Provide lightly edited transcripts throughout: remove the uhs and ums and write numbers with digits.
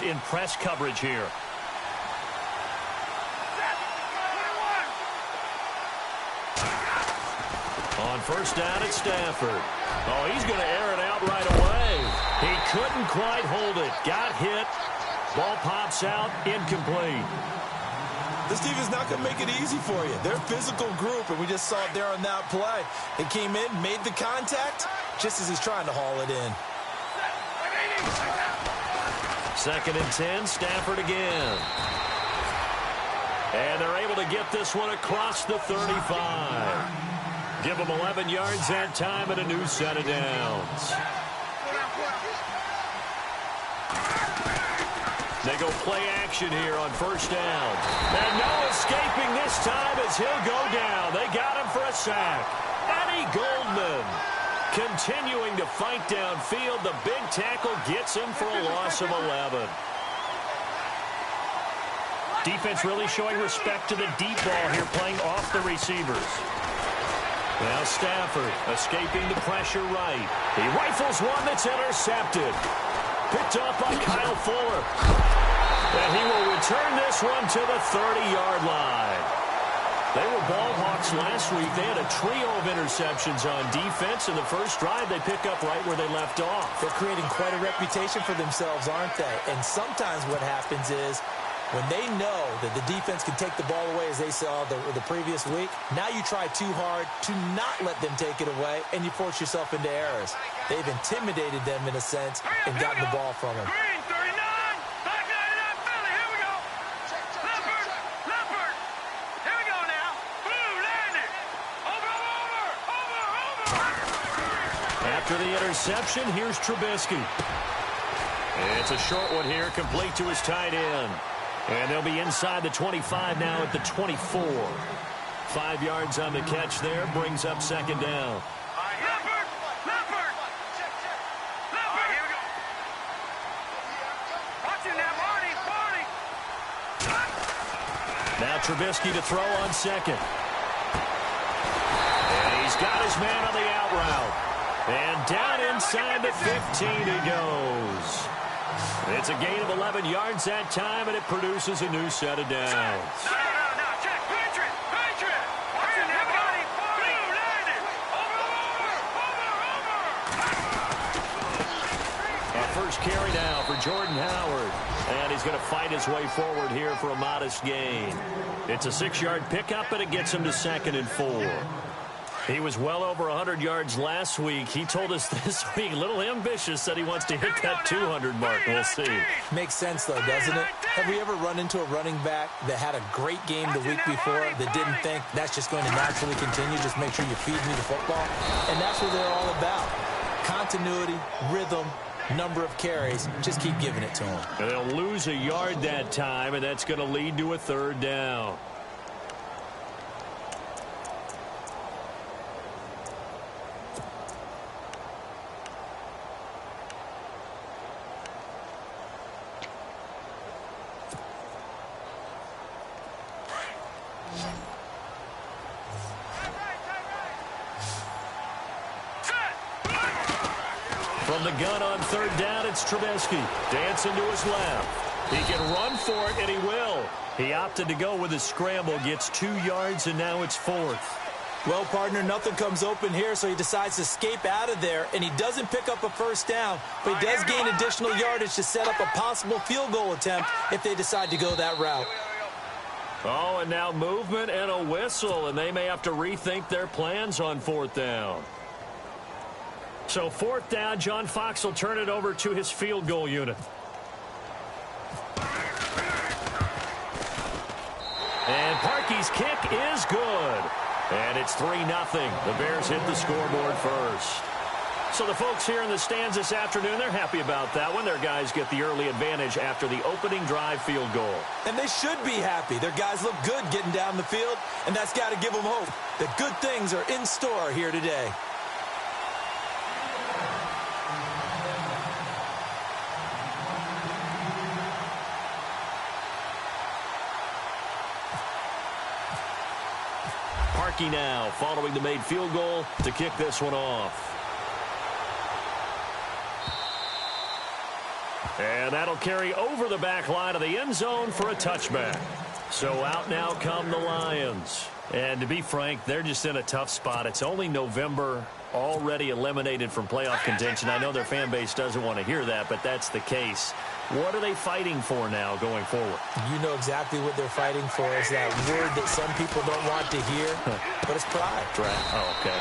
defense in press coverage here. On first down, it's Stafford. Oh, he's going to air it out right away. He couldn't quite hold it. Got hit. Ball pops out, incomplete. This team is not going to make it easy for you. They're a physical group, and we just saw it there on that play. They came in, made the contact, just as he's trying to haul it in. 2nd and 10, Stafford again. And they're able to get this one across the 35. Give them 11 yards that time and a new set of downs. They go play action here on first down. And no escaping this time as he'll go down. They got him for a sack. Eddie Goldman continuing to fight downfield. The big tackle gets him for a loss of 11. Defense really showing respect to the deep ball here, playing off the receivers. Now Stafford escaping the pressure right. He rifles one that's intercepted. Picked up by Kyle Fuller. And he will return this one to the 30-yard line. They were ball hawks last week. They had a trio of interceptions on defense. In the first drive, they pick up right where they left off. They're creating quite a reputation for themselves, aren't they? And sometimes what happens is, when they know that the defense can take the ball away, as they saw the previous week, now you try too hard to not let them take it away, and you force yourself into errors. They've intimidated them in a sense and gotten the ball from them. Green, 39, 599, Philly, here we go. Leopard, here we go now. Blue, landed. Over. After the interception, here's Trubisky. It's a short one here, complete to his tight end. And they'll be inside the 25 now at the 24. 5 yards on the catch there, brings up 2nd down. Leopard. Here we go. Watching that, Marty. Now Trubisky to throw on 2nd. And he's got his man on the out route. And down inside the 15 he goes. It's a gain of 11 yards that time, and it produces a new set of downs. No, check. Patriot. Watching that, Marty. Blue, landed. Over. Our first carry now for Jordan Howard. And he's going to fight his way forward here for a modest gain. It's a 6-yard pickup, and it gets him to 2nd and 4. He was well over 100 yards last week. He told us this week, a little ambitious, that he wants to hit that 200 mark. We'll see. Makes sense, though, doesn't it? Have we ever run into a running back that had a great game the week before that didn't think that's just going to naturally continue? Just make sure you feed me the football. And that's what they're all about. Continuity, rhythm, number of carries. Just keep giving it to them. And they'll lose a yard that time, and that's going to lead to a 3rd down. From the gun on 3rd down, it's Trubisky. Dancing to his left. He can run for it, and he will. He opted to go with a scramble, gets 2 yards, and now it's 4th. Well, partner, nothing comes open here, so he decides to escape out of there, and he doesn't pick up a first down, but he does gain additional yardage to set up a possible field goal attempt if they decide to go that route. Oh, and now movement and a whistle, and they may have to rethink their plans on 4th down. So 4th down, John Fox will turn it over to his field goal unit. And Parkey's kick is good. And it's 3-0. The Bears hit the scoreboard first. So the folks here in the stands this afternoon, they're happy about that one. Their guys get the early advantage after the opening drive field goal. And they should be happy. Their guys look good getting down the field, and that's got to give them hope that good things are in store here today. Parkey now following the made field goal to kick this one off. And that'll carry over the back line of the end zone for a touchback. So out now come the Lions. And to be frank, they're just in a tough spot. It's only November, already eliminated from playoff contention. I know their fan base doesn't want to hear that, but that's the case. What are they fighting for now going forward? You know exactly what they're fighting for. Is that word that some people don't want to hear, but it's pride. Draft. Oh, okay.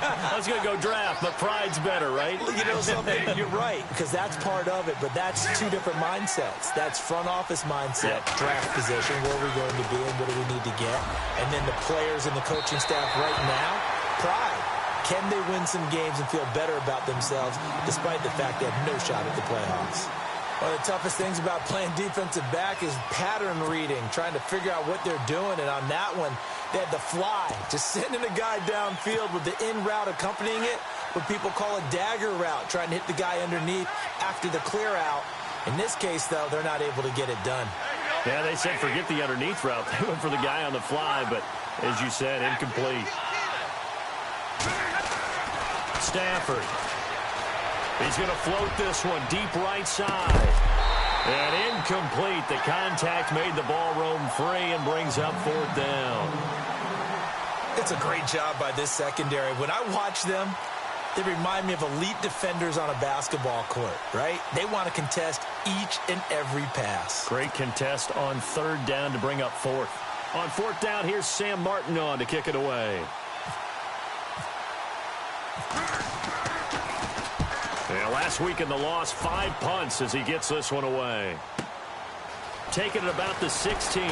I was going to go draft, but pride's better, right? You know something? You're right, because that's part of it, but that's two different mindsets. That's front office mindset, draft position, where are we going to be and what do we need to get? And then the players and the coaching staff right now, pride. Can they win some games and feel better about themselves despite the fact they have no shot at the playoffs? One of the toughest things about playing defensive back is pattern reading, trying to figure out what they're doing. And on that one, they had the fly, just sending a guy downfield with the in route accompanying it, what people call a dagger route, trying to hit the guy underneath after the clear out. In this case, though, they're not able to get it done. Yeah, they said forget the underneath route. They went for the guy on the fly, but as you said, incomplete. Stafford. He's going to float this one deep right side. And incomplete. The contact made the ball roam free and brings up fourth down. It's a great job by this secondary. When I watch them, they remind me of elite defenders on a basketball court, right? They want to contest each and every pass. Great contest on third down to bring up fourth. On fourth down, here's Sam Martin on to kick it away. Yeah, last week in the loss, 5 punts as he gets this one away. Taking it about the 16. A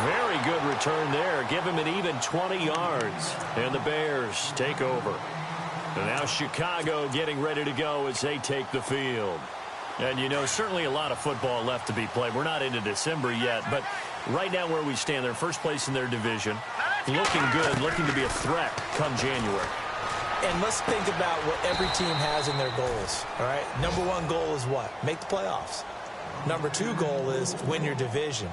very good return there. Give him an even 20 yards. And the Bears take over. And now Chicago getting ready to go as they take the field. And, you know, certainly a lot of football left to be played. We're not into December yet, but right now where we stand, they're first place in their division. Looking good, looking to be a threat come January. And let's think about what every team has in their goals, all right? Number one goal is what? Make the playoffs. Number two goal is win your division.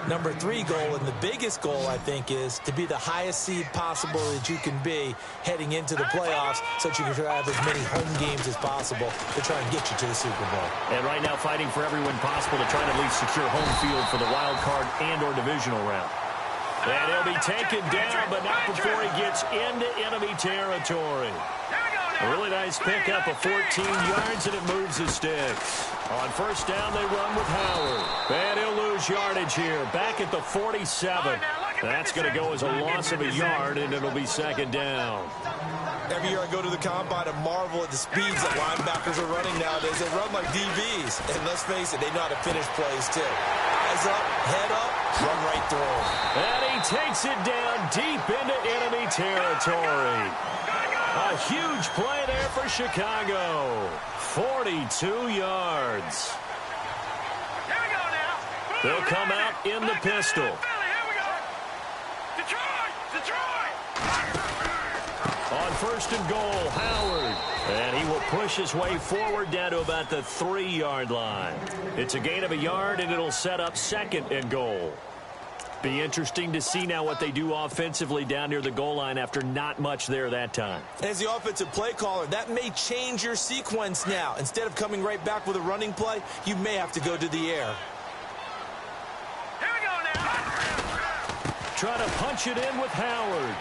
Number three goal, and the biggest goal, I think, is to be the highest seed possible that you can be heading into the playoffs so that you can have as many home games as possible to try and get you to the Super Bowl. And right now fighting for every win possible to try and at least secure home field for the wild card and or divisional round. And he'll be taken down, but not before he gets into enemy territory. A really nice pickup of 14 yards, and it moves the sticks. On first down, they run with Howard. And he'll lose yardage here, back at the 47. That's going to go as a loss of a yard, and it'll be second down. Every year I go to the combine and marvel at the speeds that linebackers are running nowadays. They run like DBs. And let's face it, they know how to finish plays, too. Eyes up, head up, run right through them. And he takes it down deep into enemy territory. A huge play there for Chicago. 42 yards. Here we go now. They'll come out in the pistol. Here we go. Detroit! On first and goal, Howard. And he will push his way forward down to about the 3-yard line. It's a gain of a yard, and it'll set up second and goal. Be interesting to see now what they do offensively down near the goal line after not much there that time. As the offensive play caller, that may change your sequence now. Instead of coming right back with a running play, you may have to go to the air. Here we go now. Try to punch it in with Howard.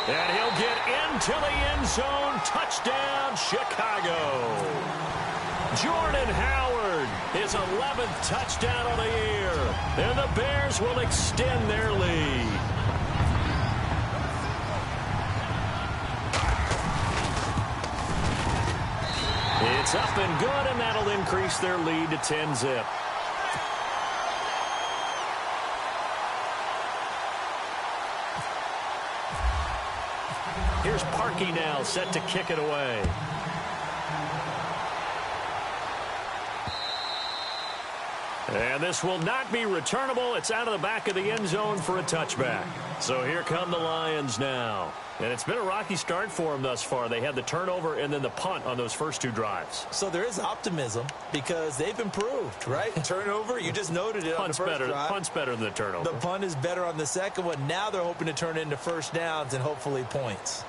And he'll get into the end zone. Touchdown, Chicago. Jordan Howard, his 11th touchdown of the year. And the Bears will extend their lead. It's up and good, and that'll increase their lead to 10-zip. Here's Parkey now, set to kick it away. And this will not be returnable. It's out of the back of the end zone for a touchback. So here come the Lions now. And it's been a rocky start for them thus far. They had the turnover and then the punt on those first two drives. So there is optimism because they've improved, right? Turnover, you just noted it on the first drive. Punt's better than the turnover. The punt is better on the second one. Now they're hoping to turn it into first downs and hopefully points.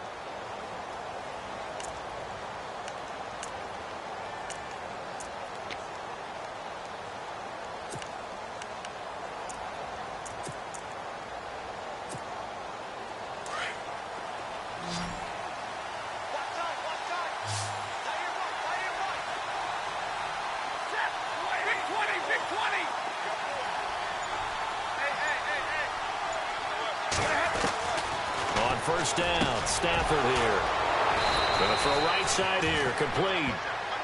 first down. Stafford here. Going to throw right side here. Complete.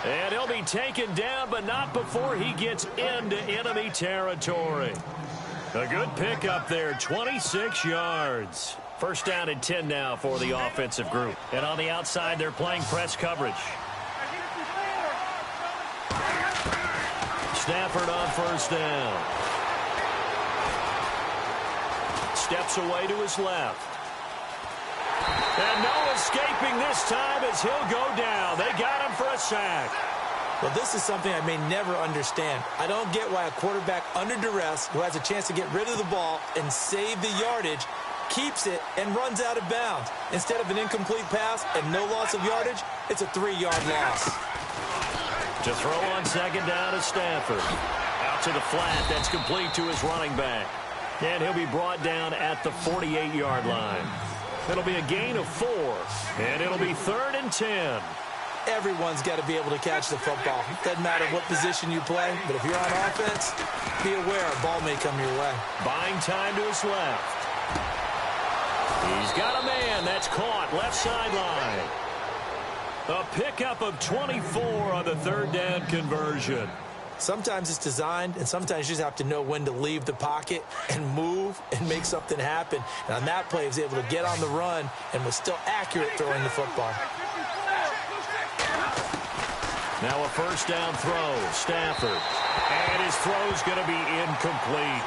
And he'll be taken down, but not before he gets into enemy territory. A good pickup there, 26 yards. First down and 10 now for the offensive group. And on the outside, they're playing press coverage. Stafford on first down. Steps away to his left. And no escaping this time as he'll go down. They got him for a sack. Well, this is something I may never understand. I don't get why a quarterback under duress who has a chance to get rid of the ball and save the yardage keeps it and runs out of bounds. Instead of an incomplete pass and no loss of yardage, it's a 3-yard loss. To throw on second down is Stafford. Out to the flat. That's complete to his running back. And he'll be brought down at the 48-yard line. It'll be a gain of 4. And it'll be 3rd and 10. Everyone's got to be able to catch the football. Doesn't matter what position you play, but if you're on offense, be aware a ball may come your way. Buying time to his left. He's got a man that's caught left sideline. A pickup of 24 on the third down conversion. Sometimes it's designed, and sometimes you just have to know when to leave the pocket and move and make something happen. And on that play, he was able to get on the run and was still accurate throwing the football. Now a first down throw. Stafford. And his throw's going to be incomplete.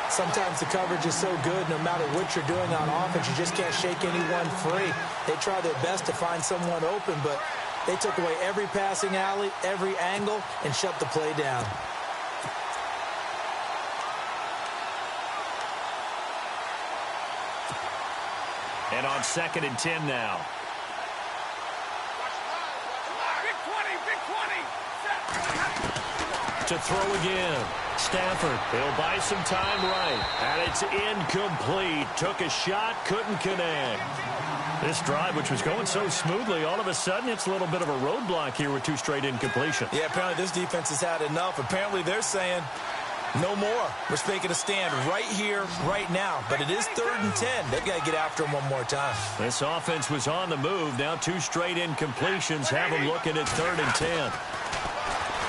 Sometimes the coverage is so good, no matter what you're doing on offense, you just can't shake anyone free. They try their best to find someone open, but they took away every passing alley, every angle, and shut the play down. And on 2nd and 10 now. To throw again. Stafford, he'll buy some time right. And it's incomplete. Took a shot, couldn't connect. This drive, which was going so smoothly, all of a sudden it's a little bit of a roadblock here with 2 straight incompletions. Yeah, apparently this defense has had enough. Apparently they're saying no more. We're making a stand right here, right now. But it is 3rd and 10. They've got to get after him one more time. This offense was on the move. Now 2 straight incompletions have them looking at 3rd and 10.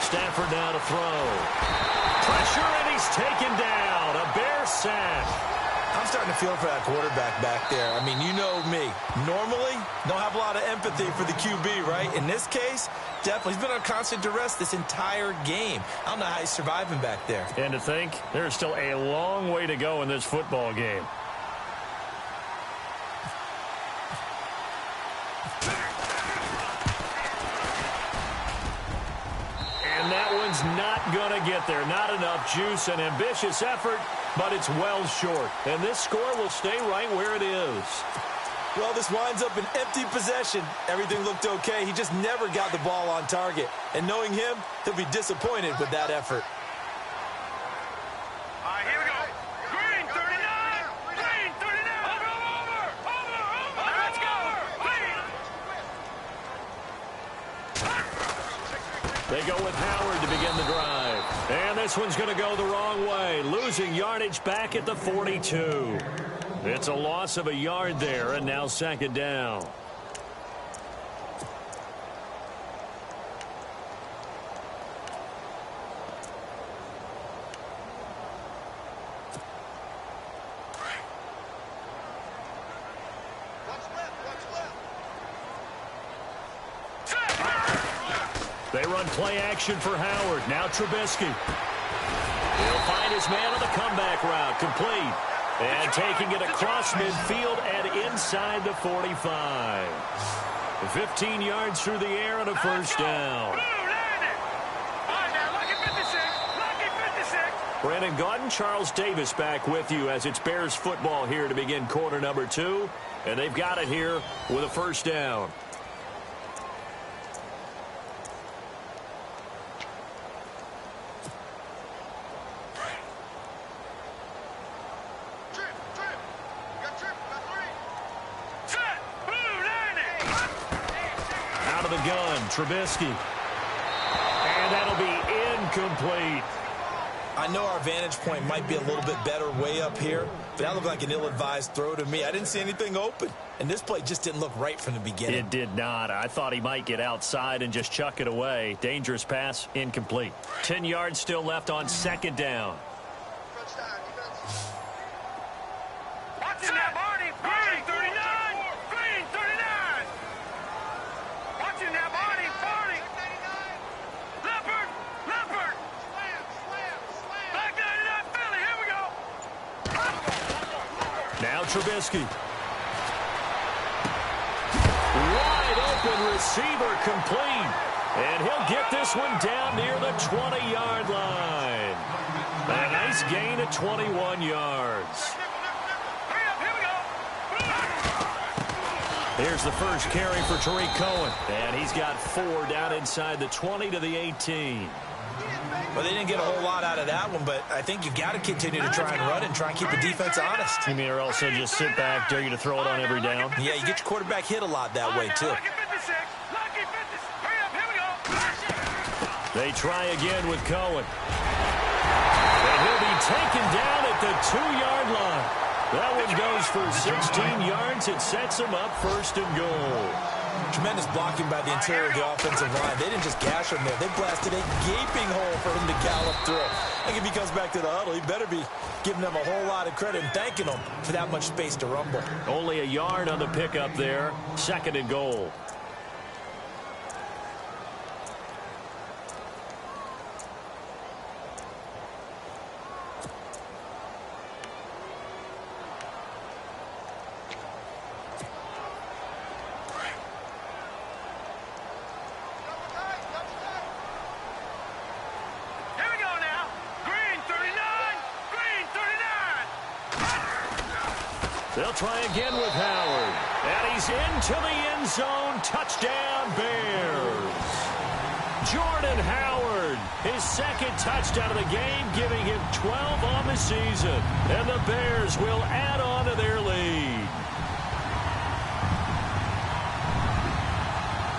Stafford now to throw. Pressure, and he's taken down. A Bear sack. I'm starting to feel for that quarterback back there. I mean, you know me. Normally, don't have a lot of empathy for the QB, right? In this case, definitely. He's been under constant duress this entire game. I don't know how he's surviving back there. And to think, there's still a long way to go in this football game. And that one's not going to get there. Not enough juice. An ambitious effort, but it's well short. And this score will stay right where it is. Well, this winds up an empty possession. Everything looked okay. He just never got the ball on target. And knowing him, he'll be disappointed with that effort. All right, here we go. Green 39. Green 39. Over. Let's go. They go with Howard to begin the drive. And this one's going to go the wrong way. Losing yardage back at the 42. It's a loss of a yard there, and now 2nd down. They run play action for Howard. Now Trubisky. He'll find his man on the comeback route. Complete. And taking it across midfield and inside the 45. 15 yards through the air and a first down. Brandon Gaudin, Charles Davis back with you as it's Bears football here to begin quarter number 2. And they've got it here with a first down. Trubisky. And that'll be incomplete. I know our vantage point might be a little bit better way up here, That looked like an ill-advised throw to me. I didn't see anything open. And this play just didn't look right from the beginning. It did not. I thought he might get outside and just chuck it away. Dangerous pass, incomplete. 10 yards still left on second down. Watching that, Marty. Green 39. Green 39. Watching that, Marty. 40. Leopard. Leopard. Black 99 Philly. Here we go. Now Trubisky. Wide open receiver complete. And he'll get this one down near the 20-yard line. A nice gain of 21 yards. Here's the first carry for Tariq Cohen. And he's got 4 down inside the 20 to the 18. Well, they didn't get a whole lot out of that one, but I think you've got to continue to try and run it and try and keep the defense honest. You mean or also just sit back, dare you to throw it on every down? Yeah, you get your quarterback hit a lot that way, too. They try again with Cohen. And he'll be taken down at the 2-yard line. That one goes for 16 yards. It sets him up first and goal. Tremendous blocking by the interior of the offensive line. They didn't just gash him there. They blasted a gaping hole for him to gallop through. I think if he comes back to the huddle, he better be giving them a whole lot of credit and thanking them for that much space to rumble. Only a yard on the pickup there. Second and goal. They'll try again with Howard. And he's into the end zone. Touchdown, Bears. Jordan Howard, his second touchdown of the game, giving him 12 on the season. And the Bears will add on to their lead.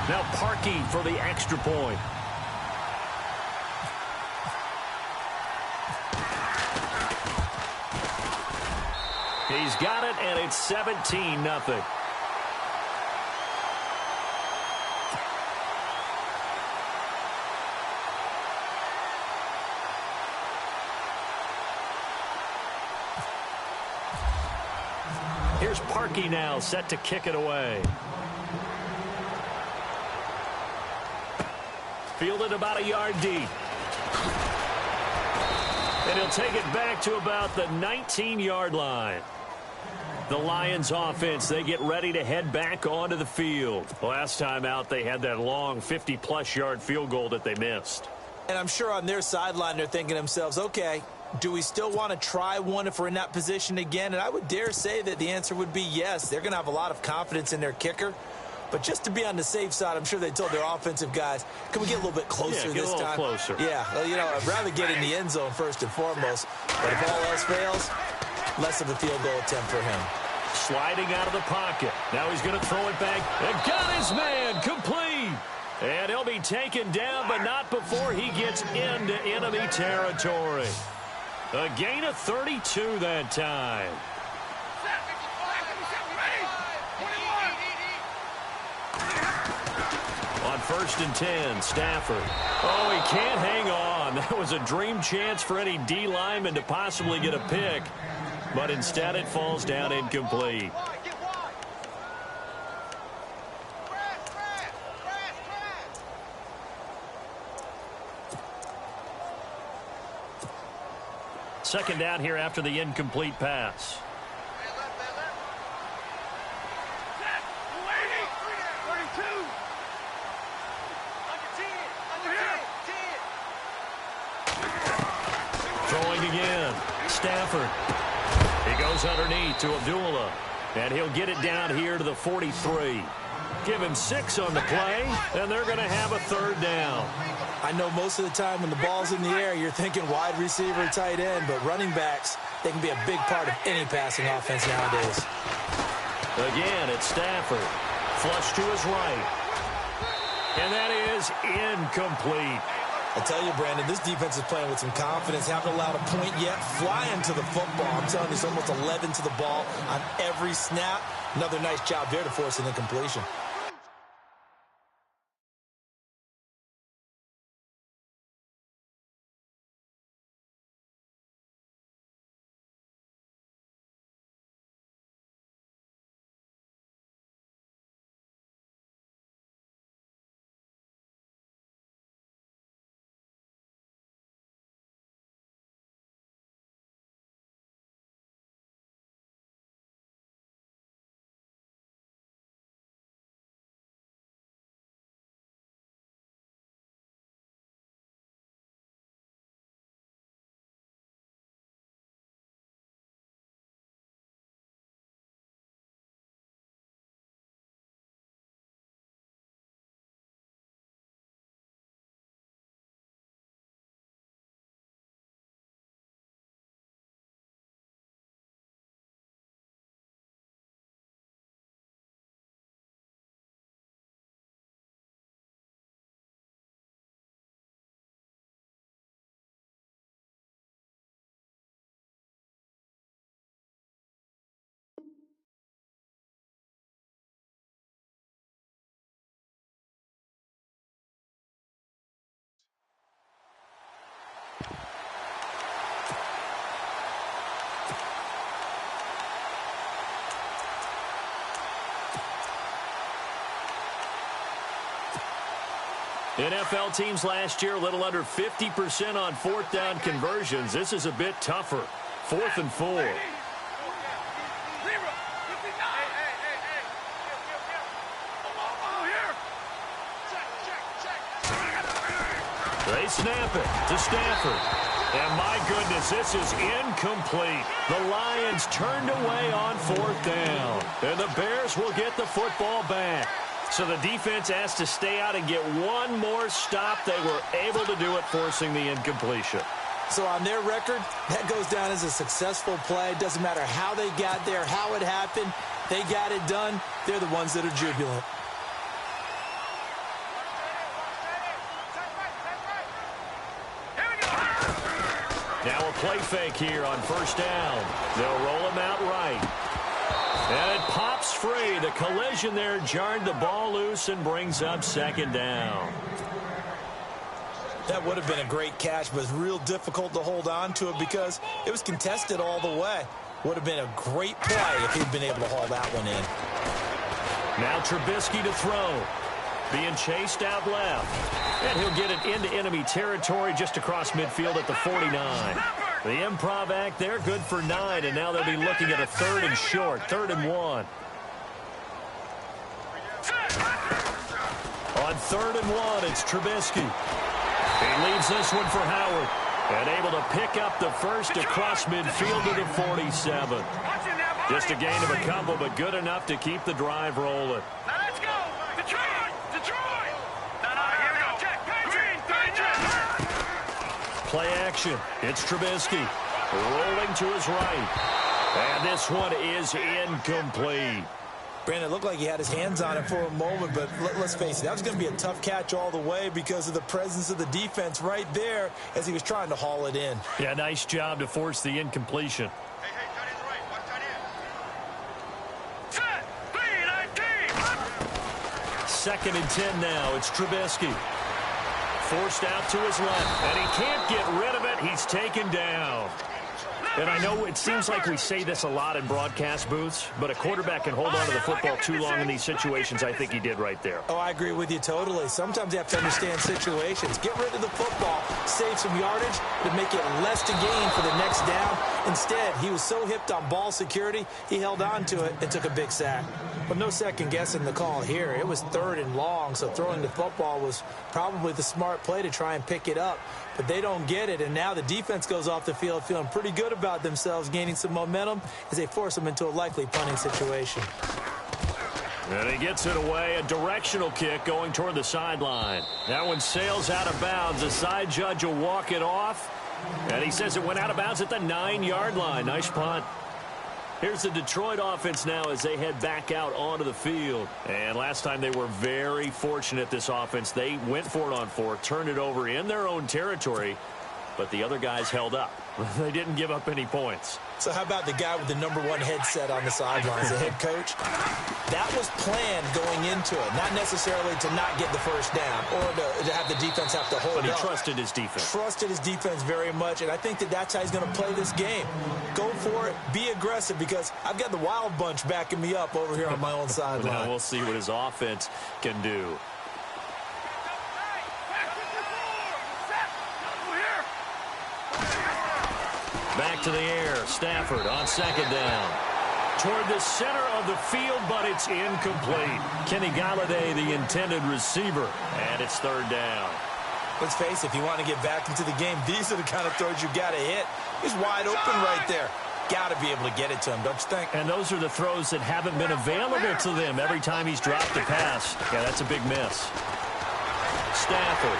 Now Parkey for the extra point. He's got it, and it's 17-0. Here's Parkey now, set to kick it away. Fielded about a yard deep. And he'll take it back to about the 19-yard line. The Lions offense, they get ready to head back onto the field. Last time out, they had that long 50-plus yard field goal that they missed. And I'm sure on their sideline, they're thinking to themselves, okay, do we still want to try one if we're in that position again? And I would dare say that the answer would be yes. They're going to have a lot of confidence in their kicker. But just to be on the safe side, I'm sure they told their offensive guys, can we get a little bit closer this time? Closer. Yeah, well, you know, I'd rather get in the end zone first and foremost. But if all else fails, less of a field goal attempt for him. Sliding out of the pocket. Now he's going to throw it back. And got his man complete. And he'll be taken down, but not before he gets into enemy territory. A gain of 32 that time. On 1st and 10, Stafford. Oh, he can't hang on. That was a dream chance for any D lineman to possibly get a pick. But instead it falls down incomplete. Second down here after the incomplete pass. Throwing again. Stafford. He goes underneath to Abdullah. And he'll get it down here to the 43. Give him 6 on the play, and they're going to have a third down. I know most of the time when the ball's in the air, you're thinking wide receiver, tight end, but running backs, they can be a big part of any passing offense nowadays. Again, it's Stafford. Flush to his right. And that is incomplete. I tell you, Brandon, this defense is playing with some confidence. Haven't allowed a point yet. Flying to the football. I'm telling you, it's almost 11 to the ball on every snap. Another nice job there to force an incompletion. NFL teams last year a little under 50% on fourth down conversions. This is a bit tougher. 4th and 4. They snap it to Stafford. And my goodness, this is incomplete. The Lions turned away on 4th down. And the Bears will get the football back. So the defense has to stay out and get one more stop. They were able to do it, forcing the incompletion. So on their record, that goes down as a successful play. It doesn't matter how they got there, how it happened. They got it done. They're the ones that are jubilant. Now a play fake here on 1st down. They'll roll him out right. And it pops free. The collision there jarred the ball loose and brings up 2nd down. That would have been a great catch, but it's real difficult to hold on to it because it was contested all the way. Would have been a great play if he'd been able to haul that one in. Now Trubisky to throw. Being chased out left. And he'll get it into enemy territory just across midfield at the 49. The improv act there, good for 9, and now they'll be looking at a 3rd and short, 3rd and 1. On 3rd and 1, it's Trubisky. He leaves this one for Howard. And able to pick up the first across midfield to the 47. Just a gain of a couple, but good enough to keep the drive rolling. Now let's go! Detroit! Detroit! Here we go. Green, Play action. It's Trubisky. Rolling to his right. And this one is incomplete. Brandon, it looked like he had his hands on it for a moment, but let's face it, that was going to be a tough catch all the way because of the presence of the defense right there as he was trying to haul it in. Yeah, nice job to force the incompletion. Hey, tight end's right. One tight end. Set! 2nd and 10 now. It's Trubisky. Forced out to his left, and he can't get rid of it. He's taken down. And I know it seems like we say this a lot in broadcast booths, but a quarterback can hold on to the football too long in these situations. I think he did right there. Oh, I agree with you totally. Sometimes you have to understand situations. Get rid of the football, save some yardage, to make it less to gain for the next down. Instead, he was so hipped on ball security, he held on to it and took a big sack. But no second guessing the call here. It was 3rd and long, so throwing the football was probably the smart play to try and pick it up. But they don't get it, and now the defense goes off the field feeling pretty good about themselves, gaining some momentum as they force them into a likely punting situation. And he gets it away, a directional kick going toward the sideline. That one sails out of bounds. The side judge will walk it off, and he says it went out of bounds at the 9-yard line. Nice punt. Here's the Detroit offense now as they head back out onto the field. And last time they were very fortunate, this offense. They went for it on 4, turned it over in their own territory, but the other guys held up. They didn't give up any points. So how about the guy with the #1 headset on the sidelines, the head coach? That was planned going into it, not necessarily to not get the first down or to have the defense have to hold up. But he trusted his defense. Trusted his defense very much, and I think that's how he's going to play this game. Go for it, be aggressive, because I've got the wild bunch backing me up over here on my own sideline. Now we'll see what his offense can do. Back to the air. Stafford on 2nd down. Toward the center of the field, but it's incomplete. Kenny Galladay, the intended receiver, and it's 3rd down. Let's face it, if you want to get back into the game, these are the kind of throws you got to hit. He's wide open right there. Got to be able to get it to him, don't you think? And those are the throws that haven't been available to them every time he's dropped a pass. Yeah, that's a big miss. Stafford.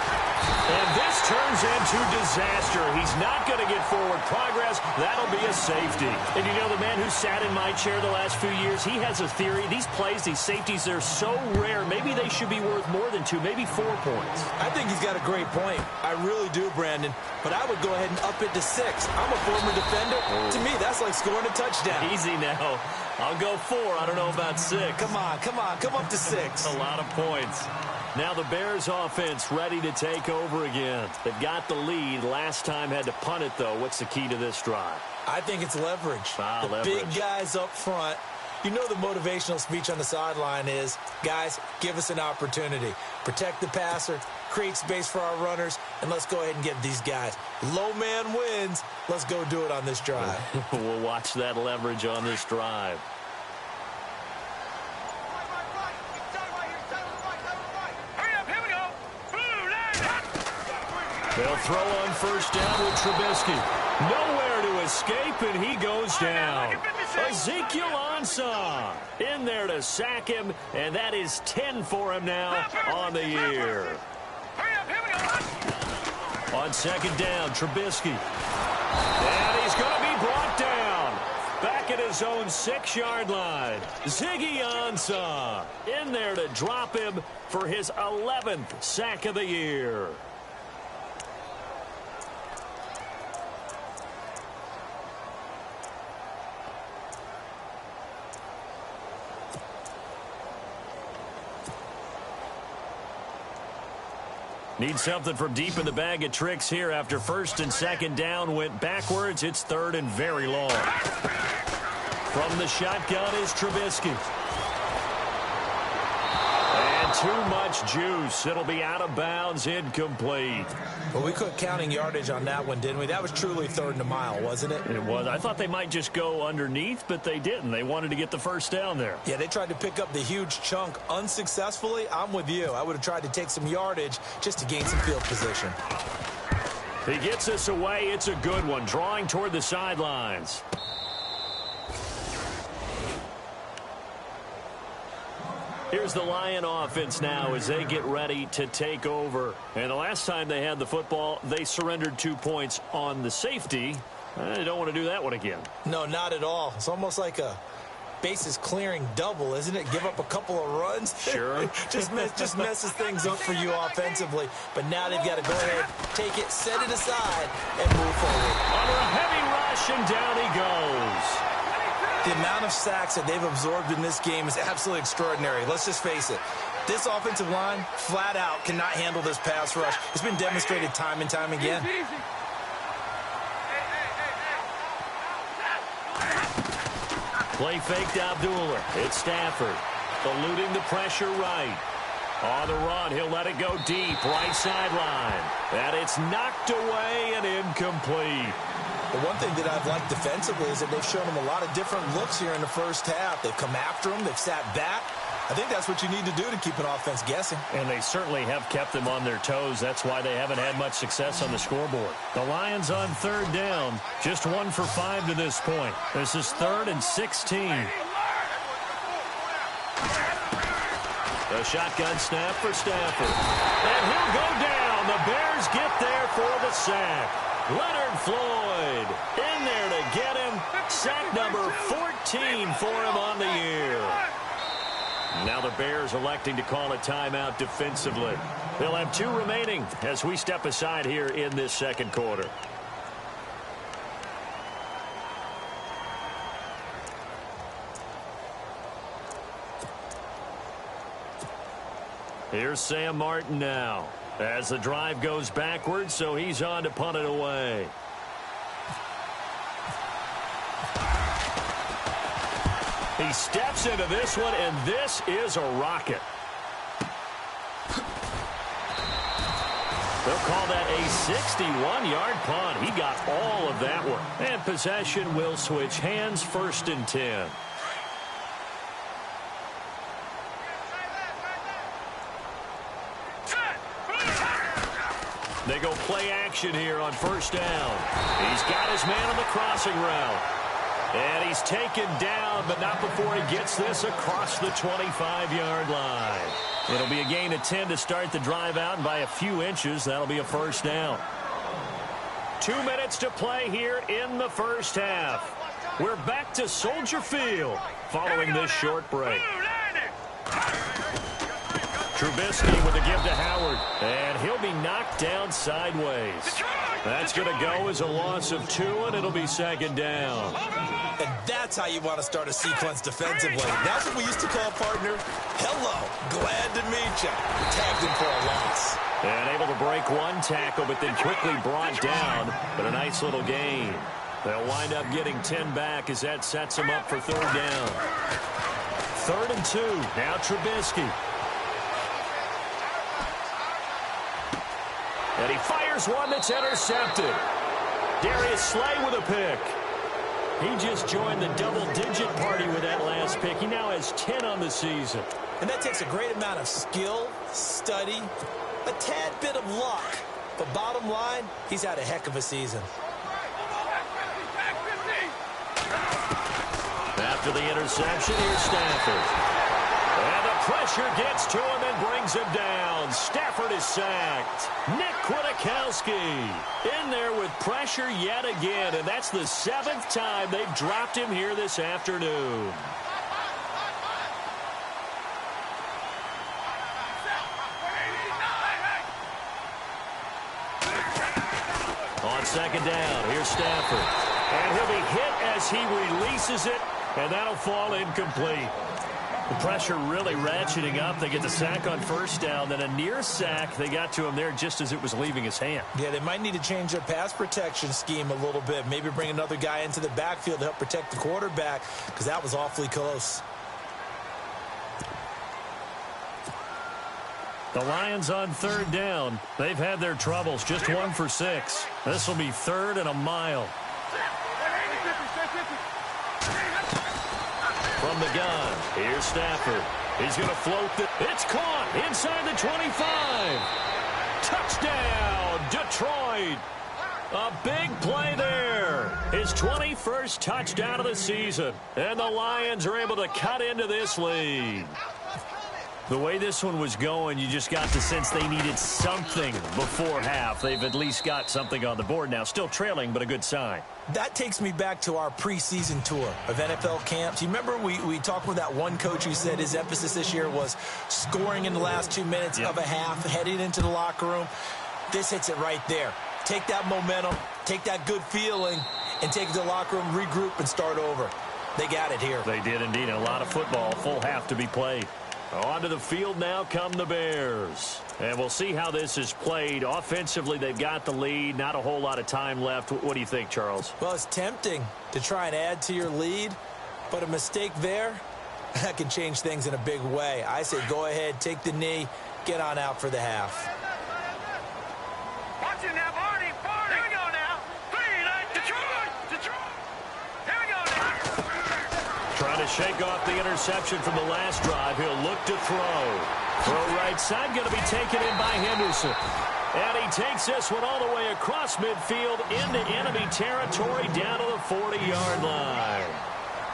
And this turns into disaster. He's not going to get forward progress. That'll be a safety. And you know, the man who sat in my chair the last few years, he has a theory. These plays, these safeties, they're so rare. Maybe they should be worth more than 2, maybe 4 points. I think he's got a great point. I really do, Brandon. But I would go ahead and up it to 6. I'm a former defender. Oh. To me, that's like scoring a touchdown. Easy now. I'll go 4. I don't know about 6. Come on. Come up to 6. A lot of points. Now the Bears offense ready to take over again. They've got the lead. Last time had to punt it, though. What's the key to this drive? I think it's leverage. The big guys up front. You know the motivational speech on the sideline is, guys, give us an opportunity. Protect the passer, create space for our runners, and let's go ahead and get these guys. Low man wins. Let's go do it on this drive. We'll watch that leverage on this drive. They'll throw on 1st down with Trubisky. Nowhere to escape, and he goes down. Ezekiel Ansah in there to sack him, and that is 10 for him now on the year. On 2nd down, Trubisky. And he's going to be brought down. Back at his own 6-yard line. Ziggy Ansah in there to drop him for his 11th sack of the year. Need something from deep in the bag of tricks here after 1st and 2nd down went backwards. It's 3rd and very long. From the shotgun is Trubisky. And too much juice. It'll be out of bounds, incomplete. Well, we quit counting yardage on that one, didn't we? That was truly 3rd and a mile, wasn't it? It was. I thought they might just go underneath, but they didn't. They wanted to get the 1st down there. Yeah, they tried to pick up the huge chunk unsuccessfully. I'm with you. I would have tried to take some yardage just to gain some field position. He gets us away. It's a good one. Drawing toward the sidelines. Here's the Lion offense now as they get ready to take over. And the last time they had the football, they surrendered 2 points on the safety. They don't want to do that one again. No, not at all. It's almost like a bases clearing double, isn't it? Give up a couple of runs. Sure. just messes things up for you offensively. But now they've got to go ahead, take it, set it aside, and move forward. Under a heavy rush, and down he goes. The amount of sacks that they've absorbed in this game is absolutely extraordinary. Let's just face it. This offensive line, flat out, cannot handle this pass rush. It's been demonstrated time and time again. Play faked Abdullah. It's Stafford. Eluding the pressure right. On the run, he'll let it go deep. Right sideline. And it's knocked away and incomplete. The one thing that I've liked defensively is that they've shown him a lot of different looks here in the first half. They've come after him. They've sat back. I think that's what you need to do to keep an offense guessing. And they certainly have kept them on their toes. That's why they haven't had much success on the scoreboard. The Lions on 3rd down. Just 1 for 5 to this point. This is 3rd and 16. The shotgun snap for Stafford. And he'll go down. The Bears get there for the sack. Leonard Floyd in there to get him. Sack number 14 for him on the year. Now the Bears electing to call a timeout defensively. They'll have 2 remaining as we step aside here in this second quarter. Here's Sam Martin now as the drive goes backwards, so he's on to punt it away. He steps into this one, and this is a rocket. They'll call that a 61-yard punt. He got all of that one. And possession will switch hands, 1st and 10. They go play action here on 1st down. He's got his man on the crossing route. And he's taken down, but not before he gets this across the 25-yard line. It'll be a gain of 10 to start the drive out, and by a few inches, that'll be a 1st down. 2 minutes to play here in the first half. We're back to Soldier Field following this short break. Trubisky with a give to Howard, and he'll be knocked down sideways. That's going to go as a loss of 2, and it'll be 2nd down. And that's how you want to start a sequence defensively. That's what we used to call, partner, hello, glad to meet you. Tagged him for a loss. And able to break 1 tackle, but then quickly brought down. But a nice little gain. They'll wind up getting 10 back as that sets them up for 3rd down. 3rd and 2. Now Trubisky. And he fires one that's intercepted. Darius Slay with a pick. He just joined the double-digit party with that last pick. He now has 10 on the season. And that takes a great amount of skill, study, a tad bit of luck. But bottom line, he's had a heck of a season. After the interception, here's Stafford. And the pressure gets to him and brings him down. Stafford is sacked. Nick Kwiatkowski in there with pressure yet again. And that's the 7th time they've dropped him here this afternoon. On 2nd down, here's Stafford. And he'll be hit as he releases it. And that'll fall incomplete. The pressure really ratcheting up. They get the sack on 1st down, then a near sack. They got to him there just as it was leaving his hand. Yeah, they might need to change their pass protection scheme a little bit. Maybe bring another guy into the backfield to help protect the quarterback, because that was awfully close. The Lions on 3rd down. They've had their troubles. Just 1 for 6. This will be 3rd and a mile. From the gun, here's Stafford. He's going to float it. It's caught inside the 25. Touchdown, Detroit. A big play there. His 21st touchdown of the season. And the Lions are able to cut into this lead. The way this one was going, you just got the sense they needed something before half. They've at least got something on the board now. Still trailing, but a good sign. That takes me back to our preseason tour of NFL camps. You remember we talked with that one coach who said his emphasis this year was scoring in the last 2 minutes of a half, heading into the locker room. This hits it right there. Take that momentum, take that good feeling, and take it to the locker room, regroup, and start over. They got it here. They did indeed. A lot of football, full half to be played. Onto the field now come the Bears. And we'll see how this is played. Offensively, they've got the lead. Not a whole lot of time left. What do you think, Charles? Well, it's tempting to try and add to your lead, but a mistake there, that can change things in a big way. I say go ahead, take the knee, get on out for the half. Watch it now, Barney. Here we go now. Detroit. Here we go now. Trying to shake off the interception from the last drive. He'll look to throw. Throw right side, going to be taken in by Henderson. And he takes this one all the way across midfield into enemy territory down to the 40-yard line.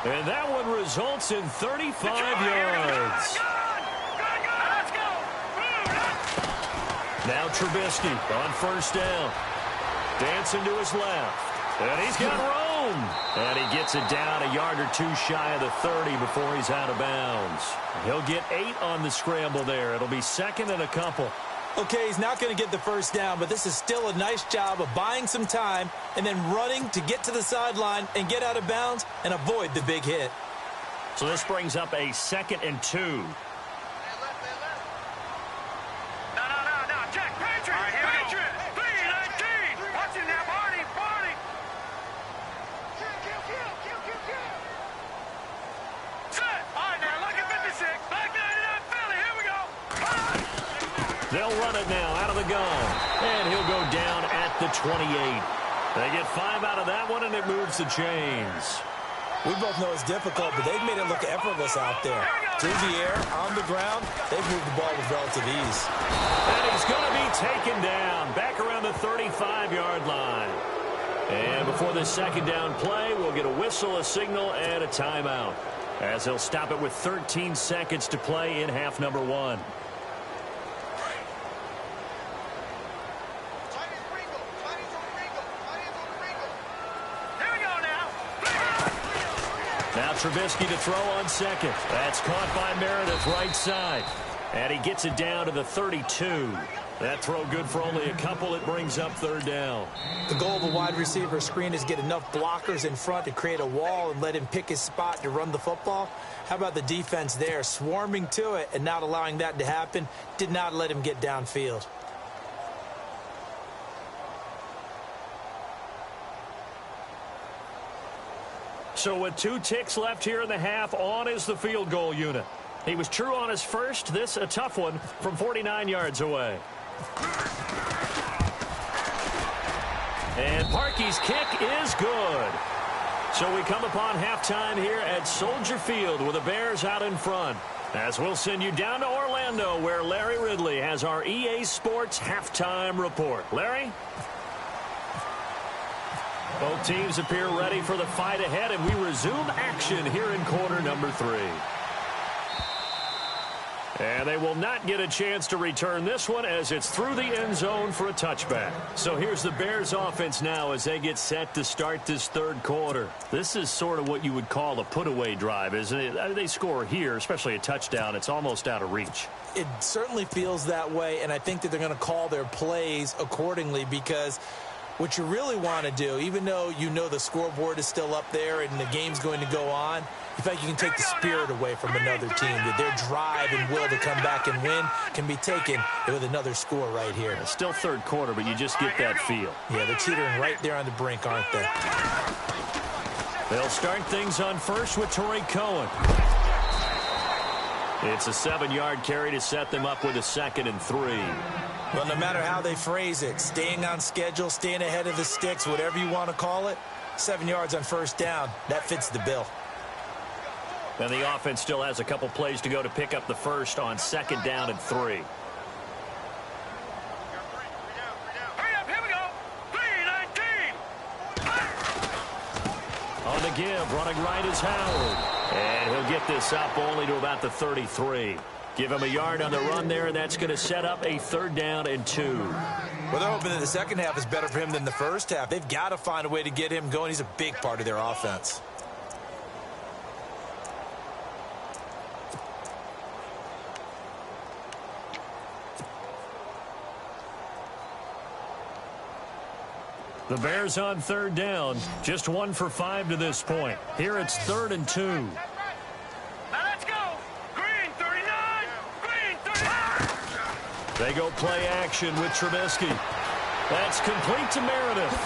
And that one results in 35 yards. Let's go. Now Trubisky on 1st down. Dancing to his left. And he's got room. And he gets it down a yard or two shy of the 30 before he's out of bounds. He'll get 8 on the scramble there. It'll be second and a couple. Okay, he's not going to get the first down, but this is still a nice job of buying some time and then running to get to the sideline and get out of bounds and avoid the big hit. So this brings up a 2nd and 2. No. Check. Patriot. All right, here Patriot. 3-19. Watch him now, Barney. Set. All right, now, look at 56. Back 99 Philly. Here we go. They'll run it now out of the gun. And he'll go down at the 28. They get 5 out of that one, and it moves the chains. We both know it's difficult, but they've made it look effortless out there. Through the air, on the ground, they've moved the ball with relative ease. And he's going to be taken down back around the 35-yard line. And before this second down play, we'll get a whistle, a signal, and a timeout, as he'll stop it with 13 seconds to play in half number 1. Now Trubisky to throw on second. That's caught by Meredith right side. And he gets it down to the 32. That throw good for only a couple. It brings up third down. The goal of a wide receiver screen is get enough blockers in front to create a wall and let him pick his spot to run the football. How about the defense there, swarming to it and not allowing that to happen? Did not let him get downfield. So with 2 ticks left here in the half, on is the field goal unit. He was true on his first. This a tough one from 49 yards away. And Parkey's kick is good. So we come upon halftime here at Soldier Field with the Bears out in front. As we'll send you down to Orlando, where Larry Ridley has our EA Sports halftime report. Larry? Both teams appear ready for the fight ahead, and we resume action here in quarter number 3. And they will not get a chance to return this one as it's through the end zone for a touchback. So here's the Bears offense now as they get set to start this third quarter. This is sort of what you would call a put-away drive, isn't it? They score here, especially a touchdown. It's almost out of reach. It certainly feels that way, and I think that they're going to call their plays accordingly because what you really want to do, even though you know the scoreboard is still up there and the game's going to go on, you feel like you can take the spirit away from another team, that their drive and will to come back and win can be taken with another score right here. It's still third quarter, but you just get that feel. Yeah, they're teetering right there on the brink, aren't they? They'll start things on first with Tariq Cohen. It's a 7-yard carry to set them up with a 2nd and 3. Well, no matter how they phrase it, staying on schedule, staying ahead of the sticks, whatever you want to call it, 7 yards on first down, that fits the bill. And the offense still has a couple plays to go to pick up the first on 2nd down and 3. Hurry up, here we go. 3-19. On the give, running right is Howard. And he'll get this up only to about the 33. Give him a yard on the run there, and that's going to set up a 3rd down and 2. Well, they're hoping that the second half is better for him than the first half. They've got to find a way to get him going. He's a big part of their offense. The Bears on 3rd down, just 1 for 5 to this point. Here it's 3rd and 2. Now let's go. Green 39. Green 39. They go play action with Trubisky. That's complete to Meredith.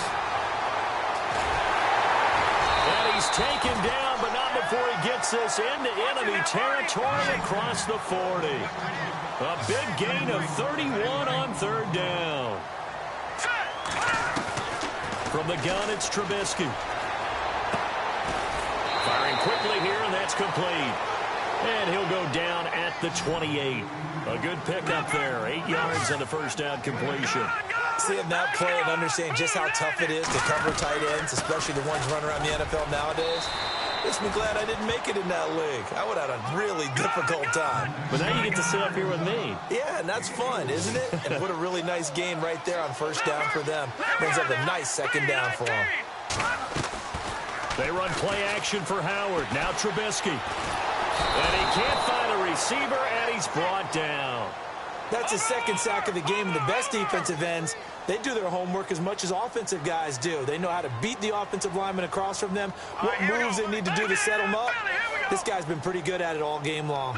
And he's taken down, but not before he gets this into enemy territory across the 40. A big gain of 31 on 3rd down. From the gun, it's Trubisky. Firing quickly here, and that's complete. And he'll go down at the 28. A good pickup there. 8 yards on the first down completion. Seeing that play and understanding just how tough it is to cover tight ends, especially the ones running around the NFL nowadays, Makes me glad I didn't make it in that league. I would have had a really difficult time. But now you get to sit up here with me. Yeah, and that's fun, isn't it? And what a really nice gain right there on first down for them. Brings up a nice second down for them. They run play action for Howard. Now Trubisky. And he can't find a receiver, and he's brought down. That's his second sack of the game. And the best defensive ends, they do their homework as much as offensive guys do. They know how to beat the offensive lineman across from them, what moves they need to do to set them up. This guy's been pretty good at it all game long.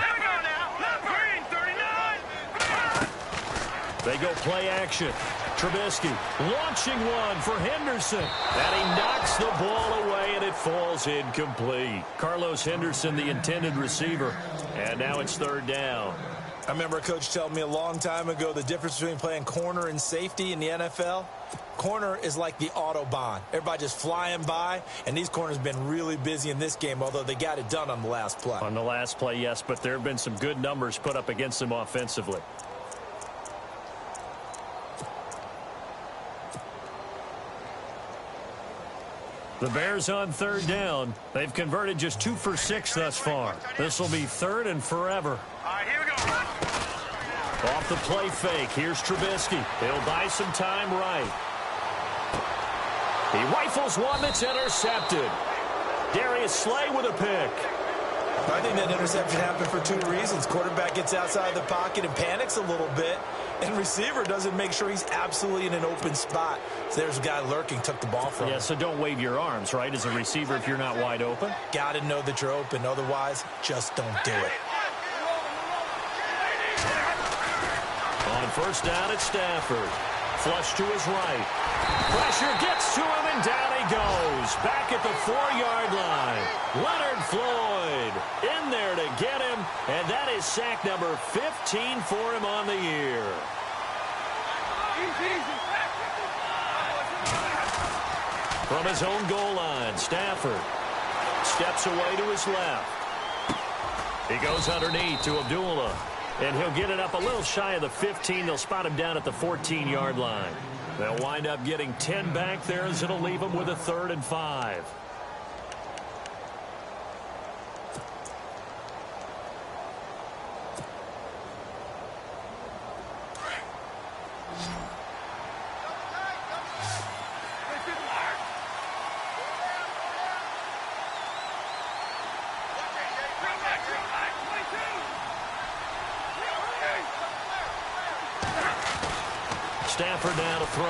They go play action. Trubisky launching one for Henderson. And he knocks the ball away, and it falls incomplete. Carlos Henderson, the intended receiver. And now it's third down. I remember a coach telling me a long time ago the difference between playing corner and safety in the NFL. Corner is like the Autobahn. Everybody just flying by, and these corners have been really busy in this game, although they got it done on the last play. On the last play, yes, but there have been some good numbers put up against them offensively. The Bears on third down. They've converted just 2 for 6 thus far. This will be third and forever. All right, here we go. Off the play fake. Here's Trubisky. He'll buy some time right. He rifles one that's intercepted. Darius Slay with a pick. I think that interception happened for 2 reasons. Quarterback gets outside the pocket and panics a little bit, and receiver doesn't make sure he's absolutely in an open spot. So there's a guy lurking, took the ball from him. Yeah, so don't wave your arms, right, as a receiver if you're not wide open. Got to know that you're open. Otherwise, just don't do it. On first down, it's Stafford. Flush to his right. Pressure gets to him, and down he goes. Back at the 4-yard line. Leonard Floyd in there to get him, and that is sack number 15 for him on the year. From his own goal line, Stafford steps away to his left. He goes underneath to Abdullah. And he'll get it up a little shy of the 15. They'll spot him down at the 14-yard line. They'll wind up getting 10 back there as it'll leave them with a 3rd and 5. Stafford now to throw.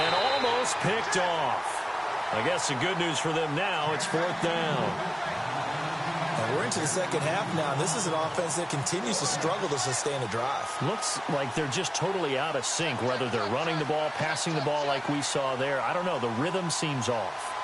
And almost picked off. I guess the good news for them now, it's 4th down. And we're into the second half now. This is an offense that continues to struggle to sustain a drive. Looks like they're just totally out of sync, whether they're running the ball, passing the ball like we saw there. I don't know. The rhythm seems off.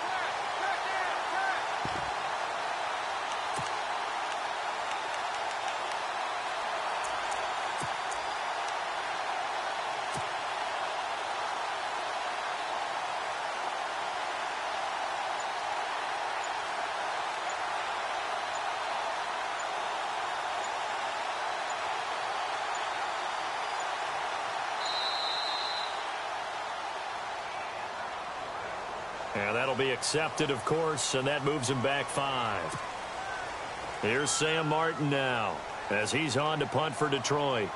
And that'll be accepted, of course, and that moves him back 5. Here's Sam Martin now as he's on to punt for Detroit.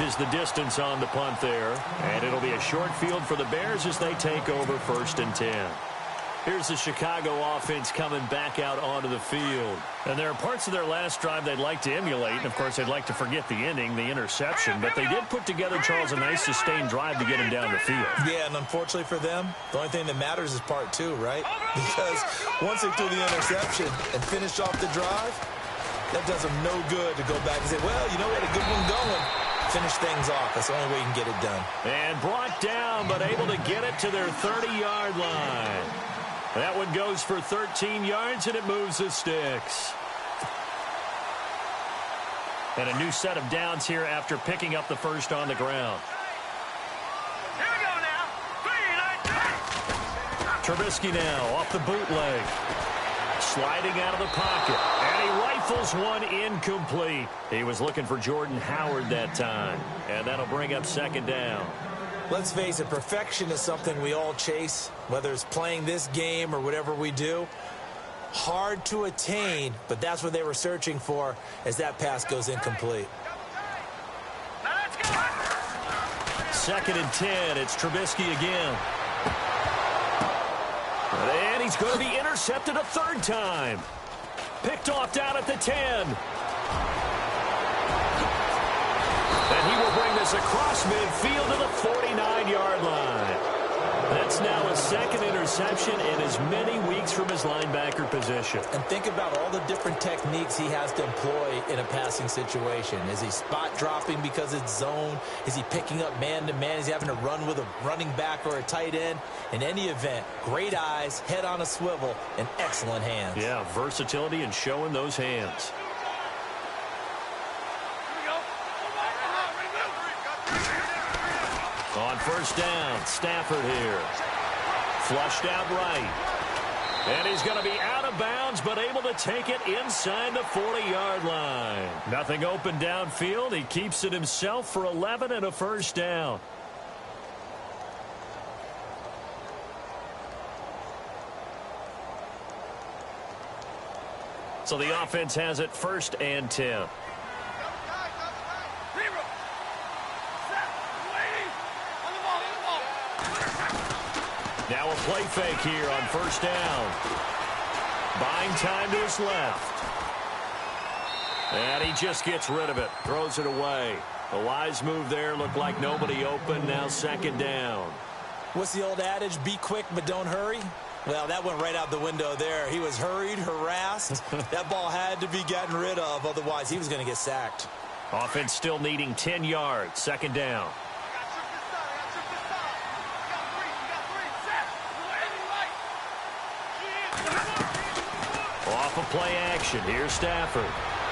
Is the distance on the punt there, and it'll be a short field for the Bears as they take over 1st and 10. Here's the Chicago offense coming back out onto the field. And there are parts of their last drive they'd like to emulate, and of course they'd like to forget the ending, the interception, but they did put together, Charles, a nice sustained drive to get him down the field. Yeah, and unfortunately for them, the only thing that matters is part 2, right? Because once they threw the interception and finished off the drive, that does them no good to go back and say, well, you know, we had a good one going. Finish things off. That's the only way you can get it done. And brought down, but able to get it to their 30-yard line. That one goes for 13 yards, and it moves the sticks. And a new set of downs here after picking up the first on the ground. Here we go now. 3, 9, 10. Trubisky now off the bootleg. Sliding out of the pocket. And he rifles one incomplete. He was looking for Jordan Howard that time. And that'll bring up second down. Let's face it, perfection is something we all chase, whether it's playing this game or whatever we do. Hard to attain, but that's what they were searching for as that pass goes incomplete. Second and 10, it's Trubisky again. And he's going to be intercepted a third time. Picked off down at the 10. And he will bring this across midfield to the 49-yard line. That's now a second interception in as many weeks from his linebacker position. And think about all the different techniques he has to employ in a passing situation. Is he spot dropping because it's zone? Is he picking up man-to-man? Is he having to run with a running back or a tight end? In any event, great eyes, head on a swivel, and excellent hands. Yeah, versatility and showing those hands. On first down, Stafford here. Flushed out right. And he's going to be out of bounds, but able to take it inside the 40-yard line. Nothing open downfield. He keeps it himself for 11 and a first down. So the offense has it first and 10. Now a play fake here on first down. Buying time to his left. And he just gets rid of it. Throws it away. A wise move there. Looked like nobody open. Now second down. What's the old adage? Be quick, but don't hurry. Well, that went right out the window there. He was hurried, harassed. That ball had to be gotten rid of. Otherwise, he was going to get sacked. Offense still needing 10 yards. Second down. Off of play action. Here's Stafford.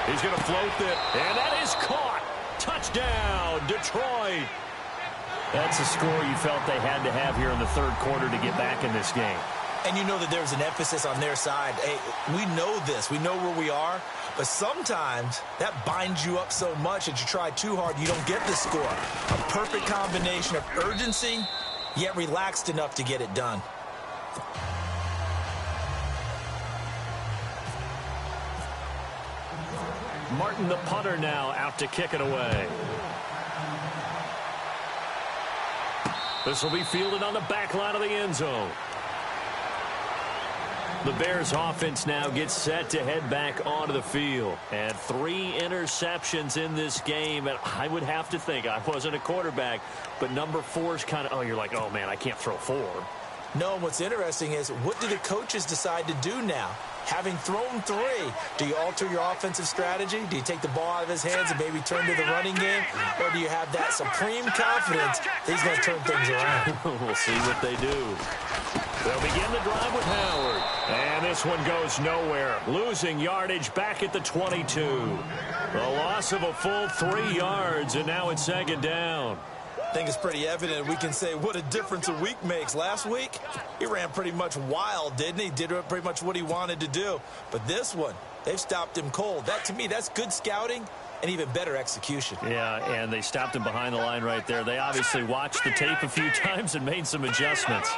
He's going to float it. And that is caught. Touchdown, Detroit. That's a score you felt they had to have here in the third quarter to get back in this game. And you know that there's an emphasis on their side. Hey, we know this. We know where we are. But sometimes that binds you up so much that you try too hard, you don't get the score. A perfect combination of urgency, yet relaxed enough to get it done. Martin, the punter, now out to kick it away. This will be fielded on the back line of the end zone. The Bears offense now gets set to head back onto the field. And 3 interceptions in this game. And I would have to think, I wasn't a quarterback, but number 4 is kind of, oh, you're like, oh, man, I can't throw 4. No, what's interesting is, what do the coaches decide to do now? Having thrown 3, do you alter your offensive strategy? Do you take the ball out of his hands and maybe turn to the running game? Or do you have that supreme confidence that he's going to turn things around? We'll see what they do. They'll begin the drive with Howard. And this one goes nowhere. Losing yardage back at the 22. The loss of a full 3 yards, and now it's second down. I think it's pretty evident. We can say what a difference a week makes. Last week, he ran pretty much wild, didn't he? Did pretty much what he wanted to do. But this one, they've stopped him cold. That, to me, that's good scouting and even better execution. Yeah, and they stopped him behind the line right there. They obviously watched the tape a few times and made some adjustments.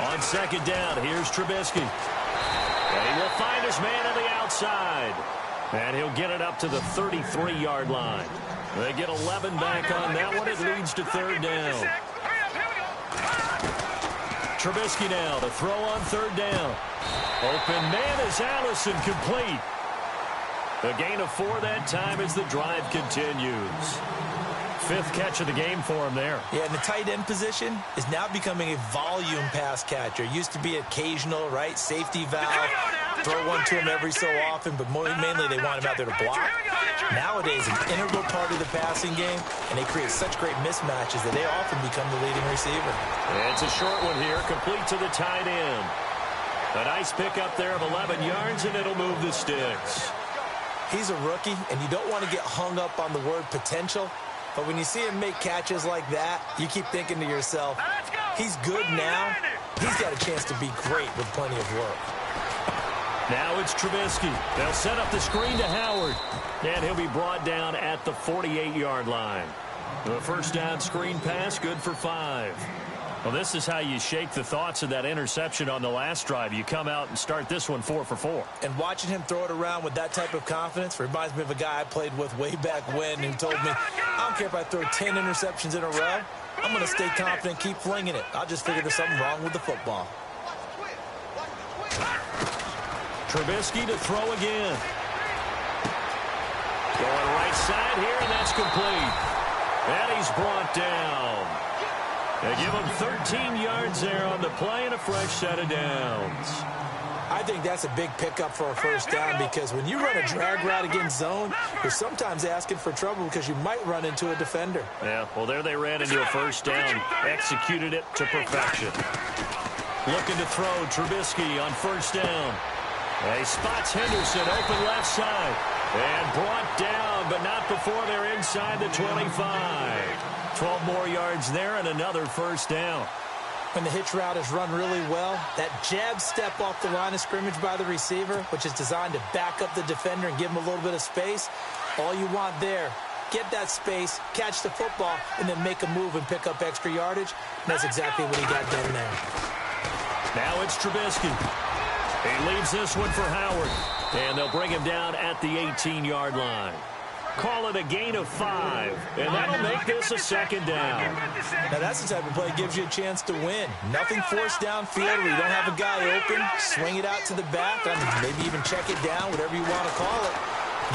On second down, here's Trubisky. And he will find his man on the outside. And he'll get it up to the 33-yard line. They get 11 back on that one. It leads to third down. Trubisky now to throw on third down. Open man is Allison, complete. A gain of 4 that time as the drive continues. 5th catch of the game for him there. Yeah, and the tight end position is now becoming a volume pass catcher. Used to be occasional, right? Safety valve. Throw one to him every so often, but mainly they want him out there to block. Nowadays, an integral part of the passing game, and they create such great mismatches that they often become the leading receiver. And it's a short one here, complete to the tight end. A nice pickup there of 11 yards, and it'll move the sticks. He's a rookie, and you don't want to get hung up on the word potential. But when you see him make catches like that, you keep thinking to yourself, He's good now. He's got a chance to be great with plenty of work. Now it's Trubisky. They'll set up the screen to Howard. And he'll be brought down at the 48-yard line. The first down screen pass, good for 5. Well, this is how you shake the thoughts of that interception on the last drive. You come out and start this one 4 for 4. And watching him throw it around with that type of confidence reminds me of a guy I played with way back when who told me, I don't care if I throw 10 interceptions in a row. I'm going to stay confident, keep flinging it. I'll just figure there's something wrong with the football. Trubisky to throw again. Going right side here, and that's complete. And he's brought down. They give him 13 yards there on the play and a fresh set of downs. I think that's a big pickup for a first down because when you run a drag route against zone, you're sometimes asking for trouble because you might run into a defender. Yeah, well, there they ran into a first down, executed it to perfection. Looking to throw, Trubisky on first down. He spots Henderson, open left side, and brought down, but not before they're inside the 25. 12 more yards there and another first down. When the hitch route is run really well, that jab step off the line of scrimmage by the receiver, which is designed to back up the defender and give him a little bit of space, all you want there, get that space, catch the football, and then make a move and pick up extra yardage. And that's exactly what he got done there. Now it's Trubisky. He leaves this one for Howard, and they'll bring him down at the 18-yard line. Call it a gain of 5, and that'll make this a second down. Now that's the type of play that gives you a chance to win. Nothing forced downfield where you don't have a guy open. Swing it out to the back, maybe even check it down, whatever you want to call it.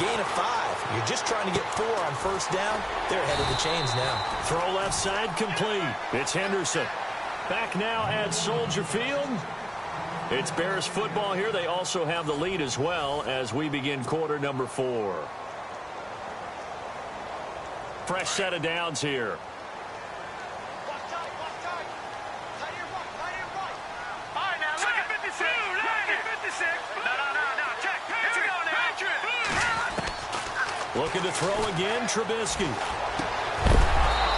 Gain of 5. You're just trying to get 4 on first down. They're ahead of the chains now. Throw left side complete. It's Henderson. Back now at Soldier Field. It's Bears football here. They also have the lead as well as we begin quarter number 4. Fresh set of downs here. Looking to throw again, Trubisky.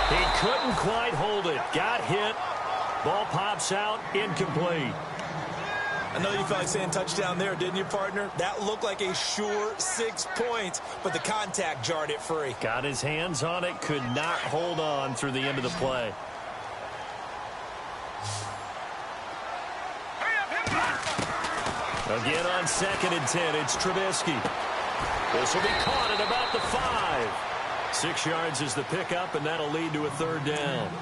He couldn't quite hold it. Got hit. Ball pops out, incomplete. I know you felt like saying touchdown there, didn't you, partner? That looked like a sure 6 points, but the contact jarred it free. Got his hands on it, could not hold on through the end of the play. Again on 2nd and 10, it's Trubisky. This will be caught at about the 5. 6 yards is the pickup, and that'll lead to a third down.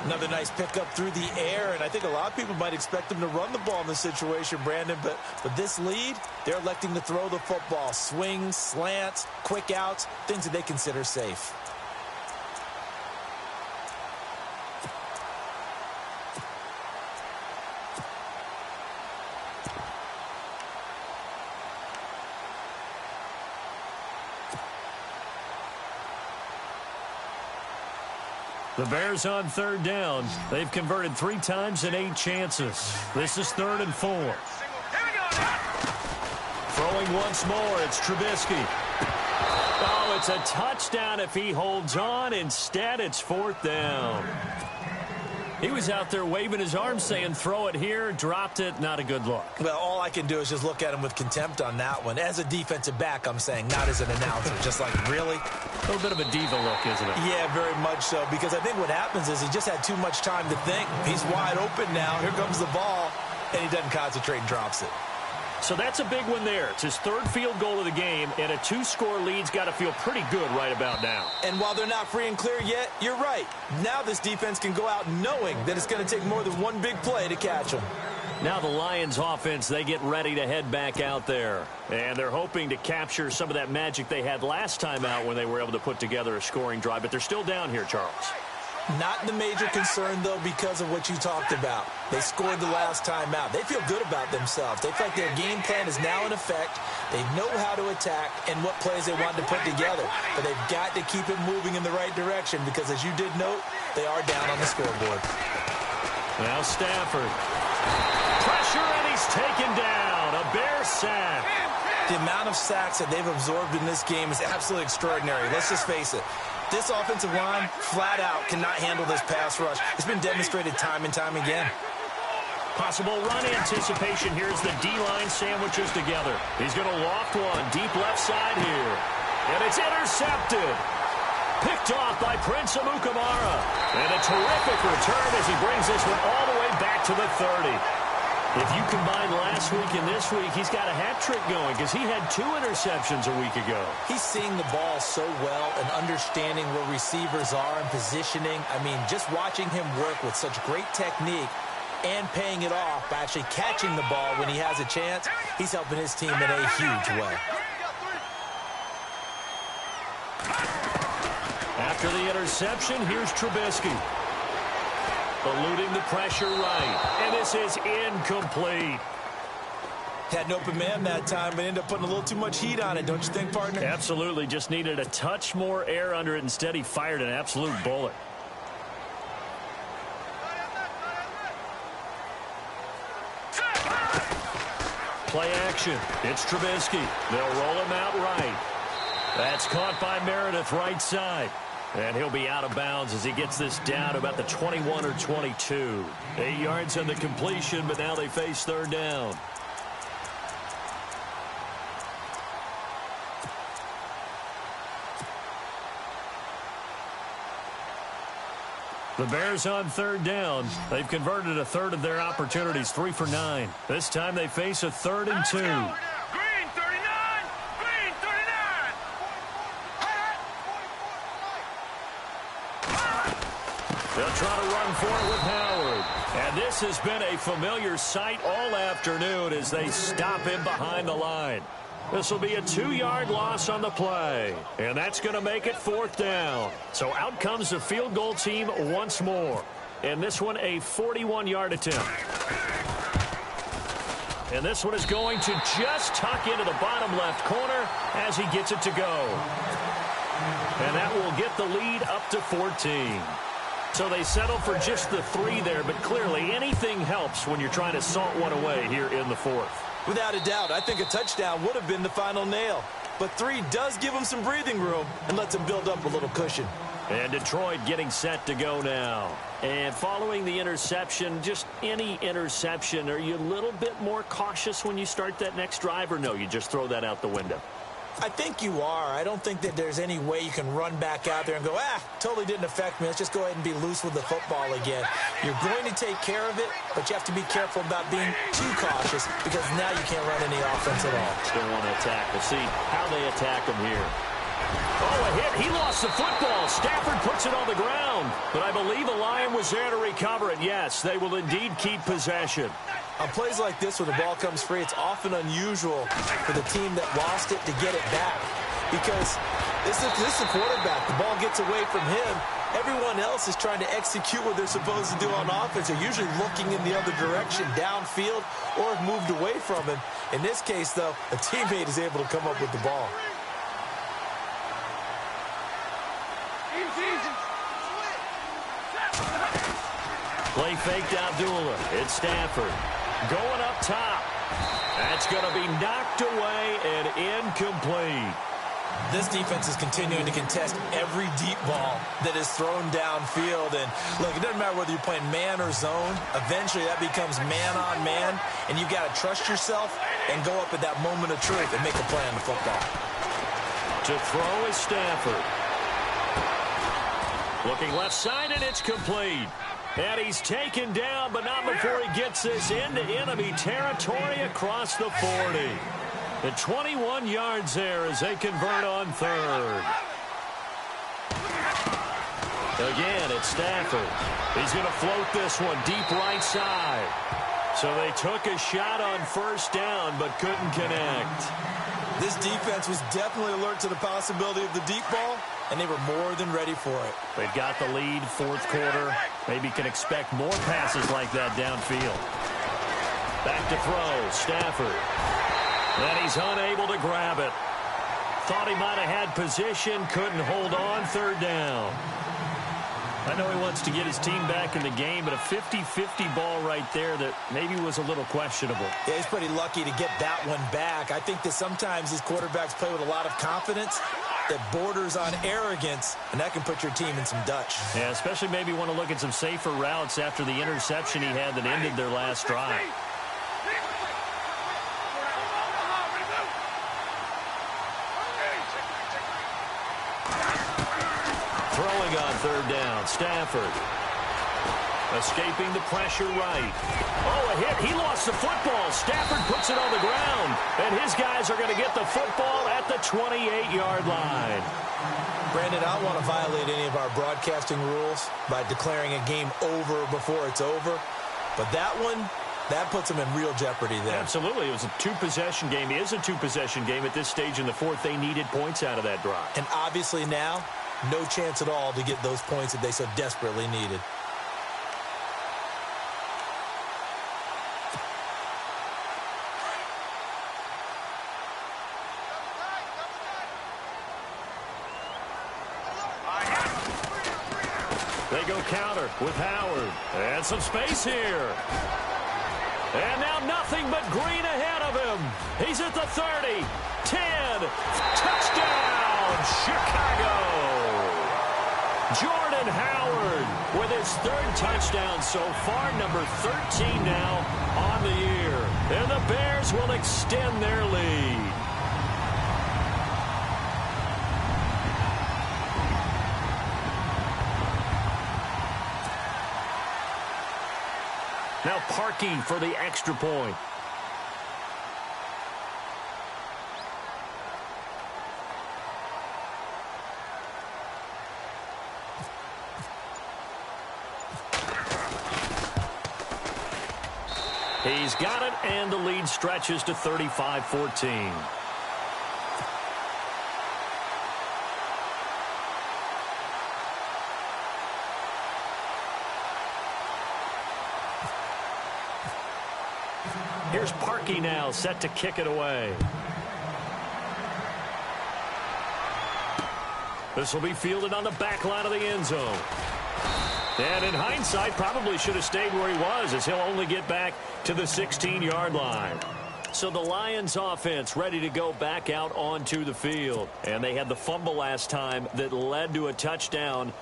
Another nice pickup through the air, and I think a lot of people might expect them to run the ball in this situation, Brandon, but with this lead, they're electing to throw the football. Swings, slants, quick outs, things that they consider safe. The Bears on third down. They've converted 3 times in 8 chances. This is 3rd and 4. Throwing once more, it's Trubisky. Oh, it's a touchdown if he holds on. Instead, it's 4th down. He was out there waving his arms saying, throw it here, dropped it, not a good look. Well, all I can do is just look at him with contempt on that one. As a defensive back, I'm saying, not as an announcer. Just like, really? A little bit of a diva look, isn't it? Yeah, very much so, because I think what happens is he just had too much time to think. He's wide open now. Here comes the ball, and he doesn't concentrate and drops it. So that's a big one there. It's his 3rd field goal of the game, and a 2-score lead's got to feel pretty good right about now. And while they're not free and clear yet, you're right. Now this defense can go out knowing that it's going to take more than one big play to catch them. Now the Lions offense, they get ready to head back out there. And they're hoping to capture some of that magic they had last time out when they were able to put together a scoring drive. But they're still down here, Charles. Not the major concern, though, because of what you talked about. They scored the last time out. They feel good about themselves. They feel like their game plan is now in effect. They know how to attack and what plays they want to put together. But they've got to keep it moving in the right direction because, as you did note, they are down on the scoreboard. Now Stafford. Pressure, and he's taken down. A Bear sack. The amount of sacks that they've absorbed in this game is absolutely extraordinary. Let's just face it. This offensive line, flat out, cannot handle this pass rush. It's been demonstrated time and time again. Possible run anticipation here as the D-line sandwiches together. He's going to loft one deep left side here. And it's intercepted. Picked off by Prince Amukamara. And a terrific return as he brings this one all the way back to the 30. If you combine last week and this week, he's got a hat trick going because he had 2 interceptions a week ago. He's seeing the ball so well and understanding where receivers are and positioning. I mean, just watching him work with such great technique and paying it off by actually catching the ball when he has a chance, he's helping his team in a huge way. After the interception, here's Trubisky. Eluding the pressure right. And this is incomplete. Had an open man that time, but ended up putting a little too much heat on it, don't you think, partner? Absolutely. Just needed a touch more air under it. Instead, he fired an absolute bullet. Play action. It's Trubisky. They'll roll him out right. That's caught by Meredith right side. And he'll be out of bounds as he gets this down to about the 21 or 22. 8 yards on the completion, but now they face third down. The Bears on third down. They've converted a third of their opportunities, 3 for 9. This time they face a 3rd and 2. Green 39! Green 39! They'll try to run for it with Howard. And this has been a familiar sight all afternoon as they stop him behind the line. This will be a 2-yard loss on the play. And that's going to make it 4th down. So out comes the field goal team once more. And this one a 41-yard attempt. And this one is going to just tuck into the bottom left corner as he gets it to go. And that will get the lead up to 14. So they settle for just the 3 there, but clearly anything helps when you're trying to salt one away here in the 4th. Without a doubt, I think a touchdown would have been the final nail. But 3 does give him some breathing room and lets him build up a little cushion. And Detroit getting set to go now. And following the interception, just any interception, are you a little bit more cautious when you start that next drive, or no, you just throw that out the window? I think you are. I don't think that there's any way you can run back out there and go, totally didn't affect me. Let's just go ahead and be loose with the football again. You're going to take care of it, but you have to be careful about being too cautious because now you can't run any offense at all. Still want to attack. We'll see how they attack him here. Oh, a hit. He lost the football. Stafford puts it on the ground. But I believe the Lion was there to recover it. Yes, they will indeed keep possession. On plays like this where the ball comes free, it's often unusual for the team that lost it to get it back. Because this is the quarterback. The ball gets away from him. Everyone else is trying to execute what they're supposed to do on offense. They're usually looking in the other direction, downfield, or have moved away from him. In this case, though, a teammate is able to come up with the ball. Play faked Abdullah. It's Stafford. Going up top. That's going to be knocked away and incomplete. This defense is continuing to contest every deep ball that is thrown downfield. And, look, it doesn't matter whether you're playing man or zone. Eventually, that becomes man on man. And you've got to trust yourself and go up at that moment of truth and make a play on the football. To throw is Stafford. Looking left side, and it's complete. And he's taken down, but not before he gets this into enemy territory across the 40. The 21 yards there as they convert on third. Again, it's Stafford. He's going to float this one deep right side. So they took a shot on first down, but couldn't connect. This defense was definitely alert to the possibility of the deep ball, and they were more than ready for it. They've got the lead, 4th quarter. Maybe can expect more passes like that downfield. Back to throw, Stafford. And he's unable to grab it. Thought he might have had position, couldn't hold on, 3rd down. I know he wants to get his team back in the game, but a 50-50 ball right there that maybe was a little questionable. Yeah, he's pretty lucky to get that one back. I think that sometimes these quarterbacks play with a lot of confidence, that borders on arrogance, and that can put your team in some Dutch. Yeah, especially maybe want to look at some safer routes after the interception he had that ended their last drive. Throwing on third down, Stafford. Escaping the pressure right. Oh, a hit. He lost the football. Stafford puts it on the ground. And his guys are going to get the football at the 28-yard line. Brandon, I don't want to violate any of our broadcasting rules by declaring a game over before it's over. But that one, that puts them in real jeopardy there. Absolutely. It was a two-possession game. It is a two-possession game at this stage in the fourth. They needed points out of that drive. And obviously now, no chance at all to get those points that they so desperately needed. They go counter with Howard. And some space here. And now nothing but green ahead of him. He's at the 30, 10, touchdown, Chicago. Jordan Howard with his third touchdown so far, number 13 now on the year. And the Bears will extend their lead. Now Parkey for the extra point. He's got it, and the lead stretches to 35-14. Here's Parkey now, set to kick it away. This will be fielded on the back line of the end zone. And in hindsight, probably should have stayed where he was, as he'll only get back to the 16-yard line. So the Lions offense ready to go back out onto the field. And they had the fumble last time that led to a touchdown.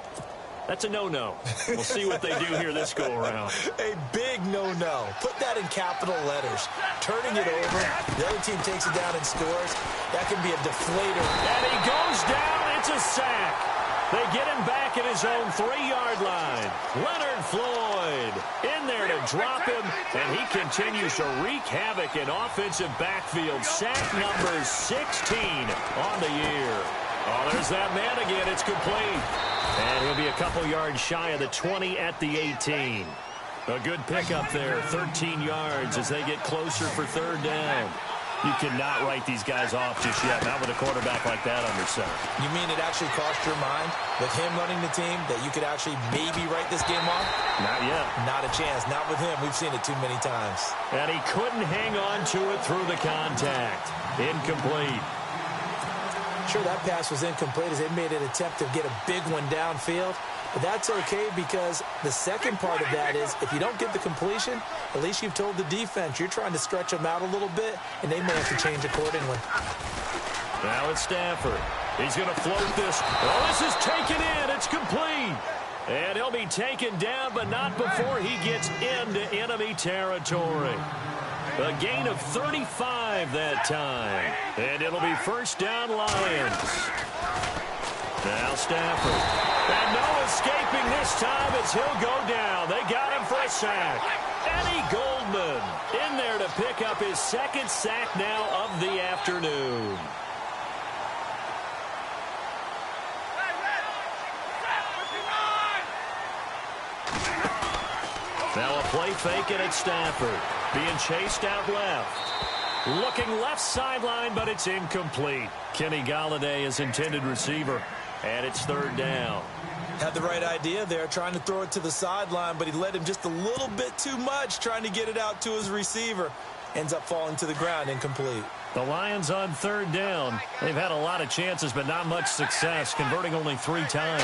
That's a no-no. We'll see what they do here this go-around. A big no-no. Put that in capital letters. Turning it over, the other team takes it down and scores. That can be a deflator. And he goes down. It's a sack. They get him back at his own 3-yard line. Leonard Floyd in there to drop him, and he continues to wreak havoc in offensive backfield. Sack number 16 on the year. Oh, there's that man again. It's complete. And he'll be a couple yards shy of the 20 at the 18. A good pickup there, 13 yards as they get closer for third down. You cannot write these guys off just yet, not with a quarterback like that under center. You mean it actually crossed your mind with him running the team that you could actually maybe write this game off? Not yet. Not a chance. Not with him. We've seen it too many times. And he couldn't hang on to it through the contact. Incomplete. Sure, that pass was incomplete as they made an attempt to get a big one downfield. But that's okay because the second part of that is if you don't get the completion, at least you've told the defense you're trying to stretch them out a little bit, and they may have to change accordingly. Now it's Stafford. He's going to float this. Oh, this is taken in. It's complete. And he'll be taken down, but not before he gets into enemy territory. A gain of 35 that time. And it'll be first down Lions. Now Stafford. And no escaping this time as he'll go down. They got him for a sack. Eddie Goldman in there to pick up his second sack now of the afternoon. Now a play fake and it's Stafford. Being chased out left. Looking left sideline, but it's incomplete. Kenny Golladay is intended receiver. And it's third down. Had the right idea there, trying to throw it to the sideline, but he led him just a little bit too much, trying to get it out to his receiver. Ends up falling to the ground, incomplete. The Lions on third down. They've had a lot of chances, but not much success, converting only 3 times.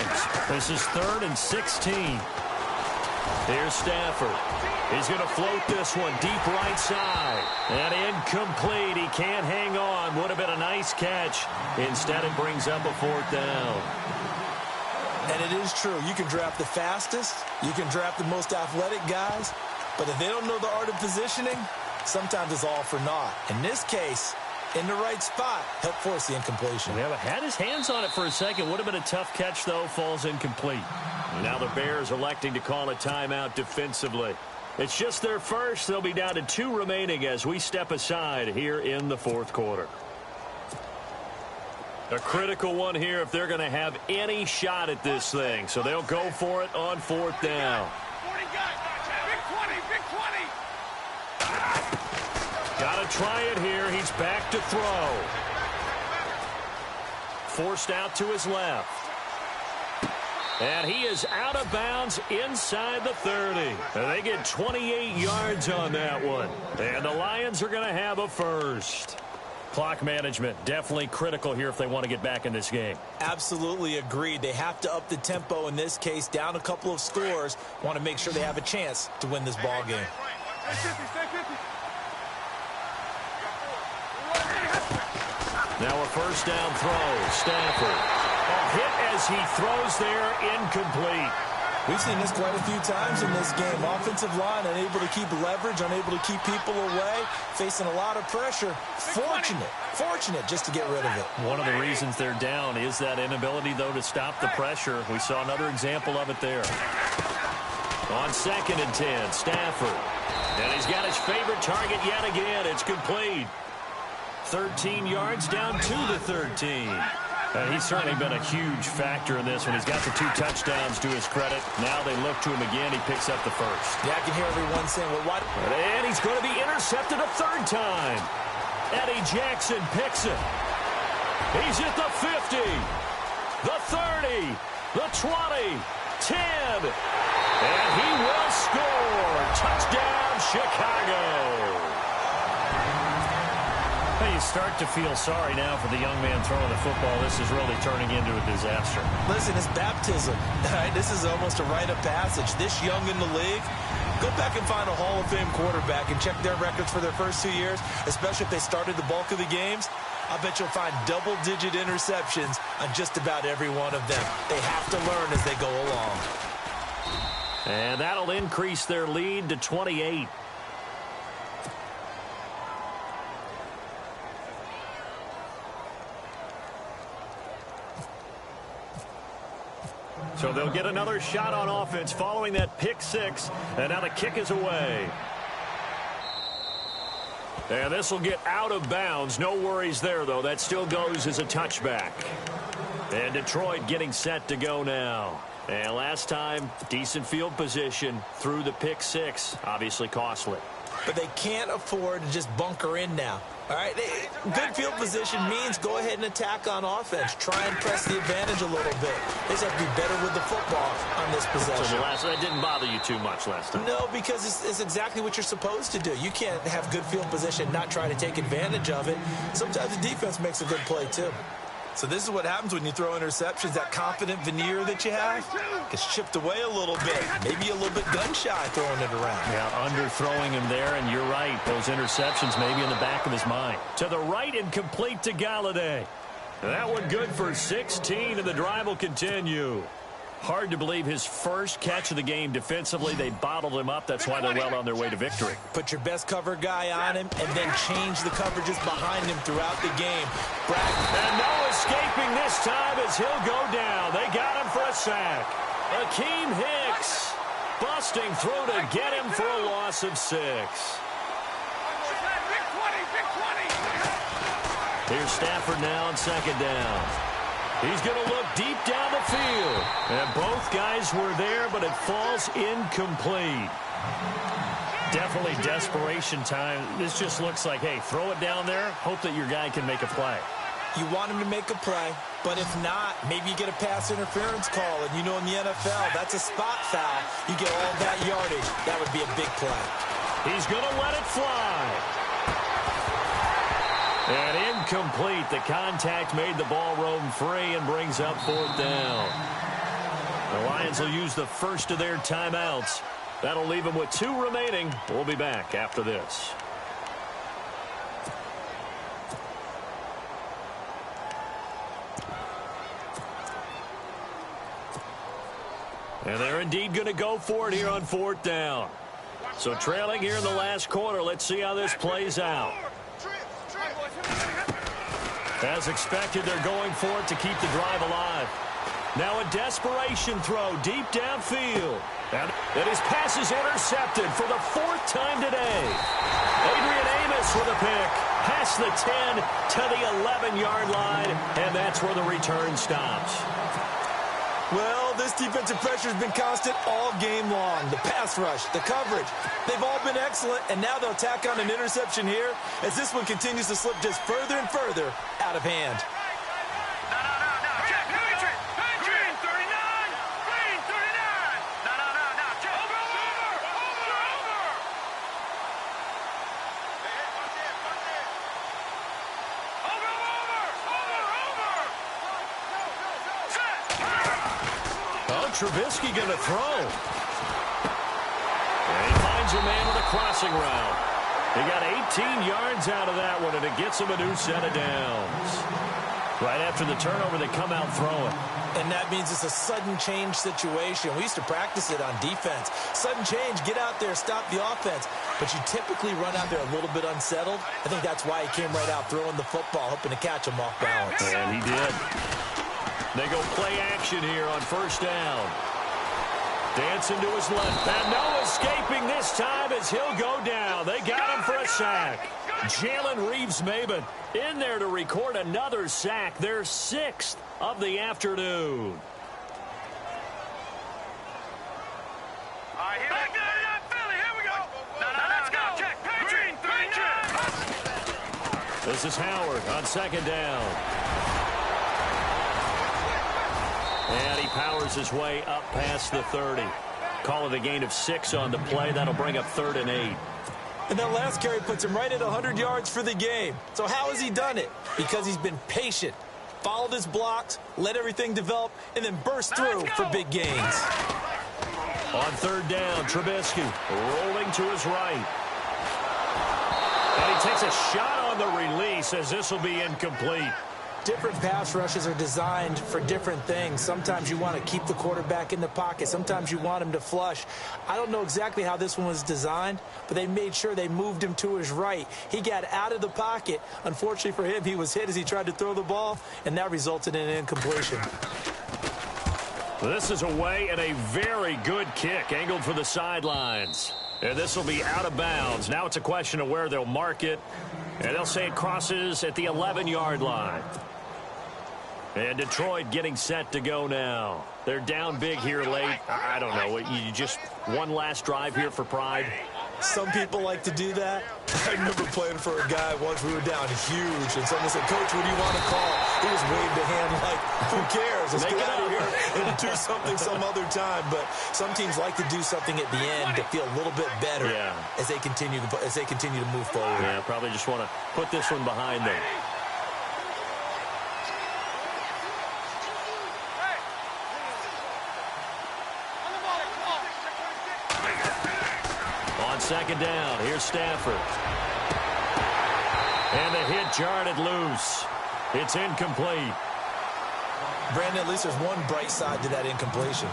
This is 3rd and 16. Here's Stafford. He's going to float this one deep right side. And incomplete. He can't hang on. Would have been a nice catch. Instead, it brings up a 4th down. And it is true. You can draft the fastest. You can draft the most athletic guys. But if they don't know the art of positioning, sometimes it's all for naught. In this case, in the right spot, helped force the incompletion. Yeah, but had his hands on it for a second. Would have been a tough catch, though. Falls incomplete. Now the Bears electing to call a timeout defensively. It's just their first. They'll be down to 2 remaining as we step aside here in the 4th quarter. A critical one here if they're going to have any shot at this thing. So they'll go for it on 4th down. Got to try it here. He's back to throw. Forced out to his left. And he is out of bounds inside the 30. And they get 28 yards on that one. And the Lions are going to have a first. Clock management definitely critical here if they want to get back in this game. Absolutely agreed. They have to up the tempo in this case, down a couple of scores. Want to make sure they have a chance to win this ball game. Now a 1st down throw. Stafford. Hit as he throws there, incomplete. We've seen this quite a few times in this game. Offensive line unable to keep leverage, unable to keep people away, facing a lot of pressure. Fortunate just to get rid of it. One of the reasons they're down is that inability, though, to stop the pressure. We saw another example of it there. On 2nd and 10, Stafford. And he's got his favorite target yet again. It's complete. 13 yards down to the 13. He's certainly been a huge factor in this one. He's got the 2 touchdowns to his credit. Now they look to him again. He picks up the first. Yeah, I can hear everyone saying, well, what? And he's going to be intercepted a 3rd time. Eddie Jackson picks it. He's at the 50, the 30, the 20, 10. And he will score. Touchdown, Chicago. You start to feel sorry now for the young man throwing the football. This is really turning into a disaster. Listen, it's baptism. Right? This is almost a rite of passage. This young in the league, go back and find a Hall of Fame quarterback and check their records for their first 2 years, especially if they started the bulk of the games. I bet you'll find double-digit interceptions on just about every one of them. They have to learn as they go along. And that'll increase their lead to 28. So they'll get another shot on offense following that pick 6. And now the kick is away. And this will get out of bounds. No worries there, though. That still goes as a touchback. And Detroit getting set to go now. And last time, decent field position through the pick 6. Obviously costly. But they can't afford to just bunker in now. All right, good field position means go ahead and attack on offense. Try and press the advantage a little bit. They just have to be better with the football on this possession. So that didn't bother you too much last time? No, because it's exactly what you're supposed to do. You can't have good field position and not try to take advantage of it. Sometimes the defense makes a good play, too. So this is what happens when you throw interceptions. That confident veneer that you have gets chipped away a little bit. Maybe a little bit gun-shy throwing it around. Yeah, underthrowing him there, and you're right. Those interceptions maybe in the back of his mind. To the right and complete to Galladay. That one good for 16, and the drive will continue. Hard to believe his first catch of the game defensively. They bottled him up. That's why they're well on their way to victory. Put your best cover guy on him and then change the coverages behind him throughout the game. And no escaping this time as he'll go down. They got him for a sack. Akeem Hicks busting through to get him for a loss of 6. Here's Stafford now on 2nd down. He's going to look deep down the field. And both guys were there, but it falls incomplete. Definitely desperation time. This just looks like, hey, throw it down there, hope that your guy can make a play. You want him to make a play, but if not, maybe you get a pass interference call. And you know in the NFL, that's a spot foul. You get all that yardage. That would be a big play. He's going to let it fly. And incomplete. The contact made the ball roam free and brings up 4th down. The Lions will use the first of their timeouts That'll leave him with 2 remaining. We'll be back after this. And they're indeed going to go for it here on 4th down. So trailing here in the last quarter. Let's see how this plays out. As expected, they're going for it to keep the drive alive. Now a desperation throw deep downfield. And his pass is intercepted for the 4th time today. Adrian Amos with a pick. Past the 10 to the 11-yard line. And that's where the return stops. Well, this defensive pressure has been constant all game long. The pass rush, the coverage, they've all been excellent, and now they'll tack on an interception here as this one continues to slip just further and further out of hand. No. Check. Green 39. Green 39. No. Check. Over. Trubisky going to throw. And he finds a man with a crossing route. He got 18 yards out of that one, and it gets him a new set of downs. Right after the turnover, they come out throwing. And that means it's a sudden change situation. We used to practice it on defense. Sudden change, get out there, stop the offense. But you typically run out there a little bit unsettled. I think that's why he came right out throwing the football, hoping to catch him off balance. And he did. They go play action here on 1st down. Dancing to his left. And no escaping this time as he'll go down. They got him for a sack. Jalen Reeves-Maybin in there to record another sack. Their 6th of the afternoon. All right, here we go. No, let's go. Check. Green 39. This is Howard on 2nd down. And he powers his way up past the 30. Call it a gain of 6 on the play. That'll bring up 3rd and 8. And that last carry puts him right at 100 yards for the game. So how has he done it? Because he's been patient, followed his blocks, let everything develop, and then burst through for big gains. On 3rd down, Trubisky rolling to his right. And he takes a shot on the release as this will be incomplete. Different pass rushes are designed for different things. Sometimes you want to keep the quarterback in the pocket. Sometimes you want him to flush. I don't know exactly how this one was designed, but they made sure they moved him to his right. He got out of the pocket. Unfortunately for him, he was hit as he tried to throw the ball, and that resulted in an incompletion. This is away and a very good kick angled for the sidelines. And this will be out of bounds. Now it's a question of where they'll mark it. And they'll say it crosses at the 11-yard line. And Detroit getting set to go now. They're down big here late. I don't know. You just one last drive here for pride. Some people like to do that. I remember playing for a guy once. We were down huge, and someone said, "Coach, what do you want to call?" He just waved a hand like, "Who cares? Let's get out of here and do something some other time." But some teams like to do something at the end to feel a little bit better as they continue to move forward. Yeah, probably just want to put this one behind them. On 2nd down, here's Stafford. And the hit jarred it loose. It's incomplete. Brandon, at least there's one bright side to that incompletion.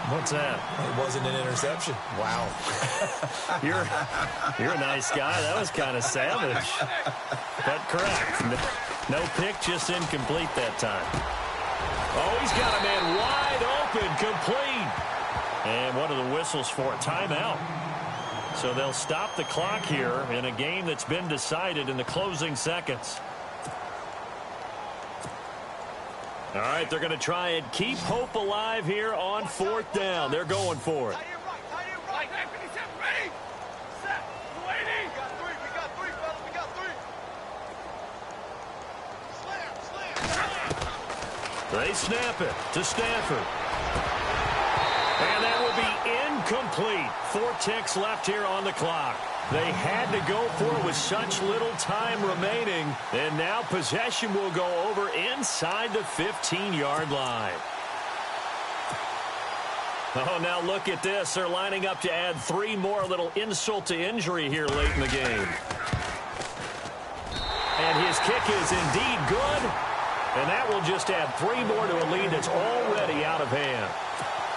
What's that? It wasn't an interception. Wow. You're a nice guy. That was kind of savage. But correct. No pick, just incomplete that time. Oh, he's got a man wide open, complete. And what are the whistles for? Timeout. So they'll stop the clock here in a game that's been decided in the closing seconds. All right, they're going to try and keep hope alive here on 4th down. They're going for it. They snap it to Stafford. And that will be incomplete. 4 ticks left here on the clock. They had to go for it with such little time remaining. And now possession will go over inside the 15-yard line. Oh, now look at this. They're lining up to add 3 more, little insult to injury here late in the game. And his kick is indeed good. And that will just add 3 more to a lead that's already out of hand.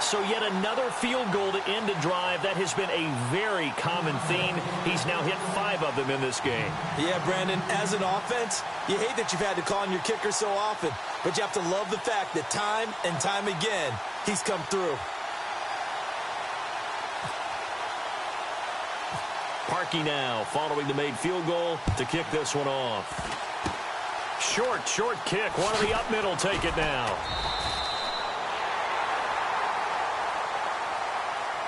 So yet another field goal to end a drive. That has been a very common theme. He's now hit 5 of them in this game. Yeah, Brandon, as an offense, you hate that you've had to call on your kicker so often. But you have to love the fact that time and time again, he's come through. Parkey now following the made field goal to kick this one off. Short kick. One of the up middle take it now.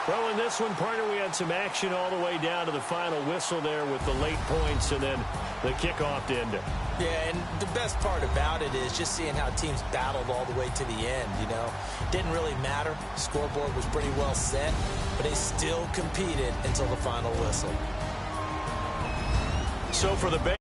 Well, in this one, partner, we had some action all the way down to the final whistle there with the late points and then the kickoff to end it. Yeah, and the best part about it is just seeing how teams battled all the way to the end, you know. Didn't really matter. The scoreboard was pretty well set, but they still competed until the final whistle. So for the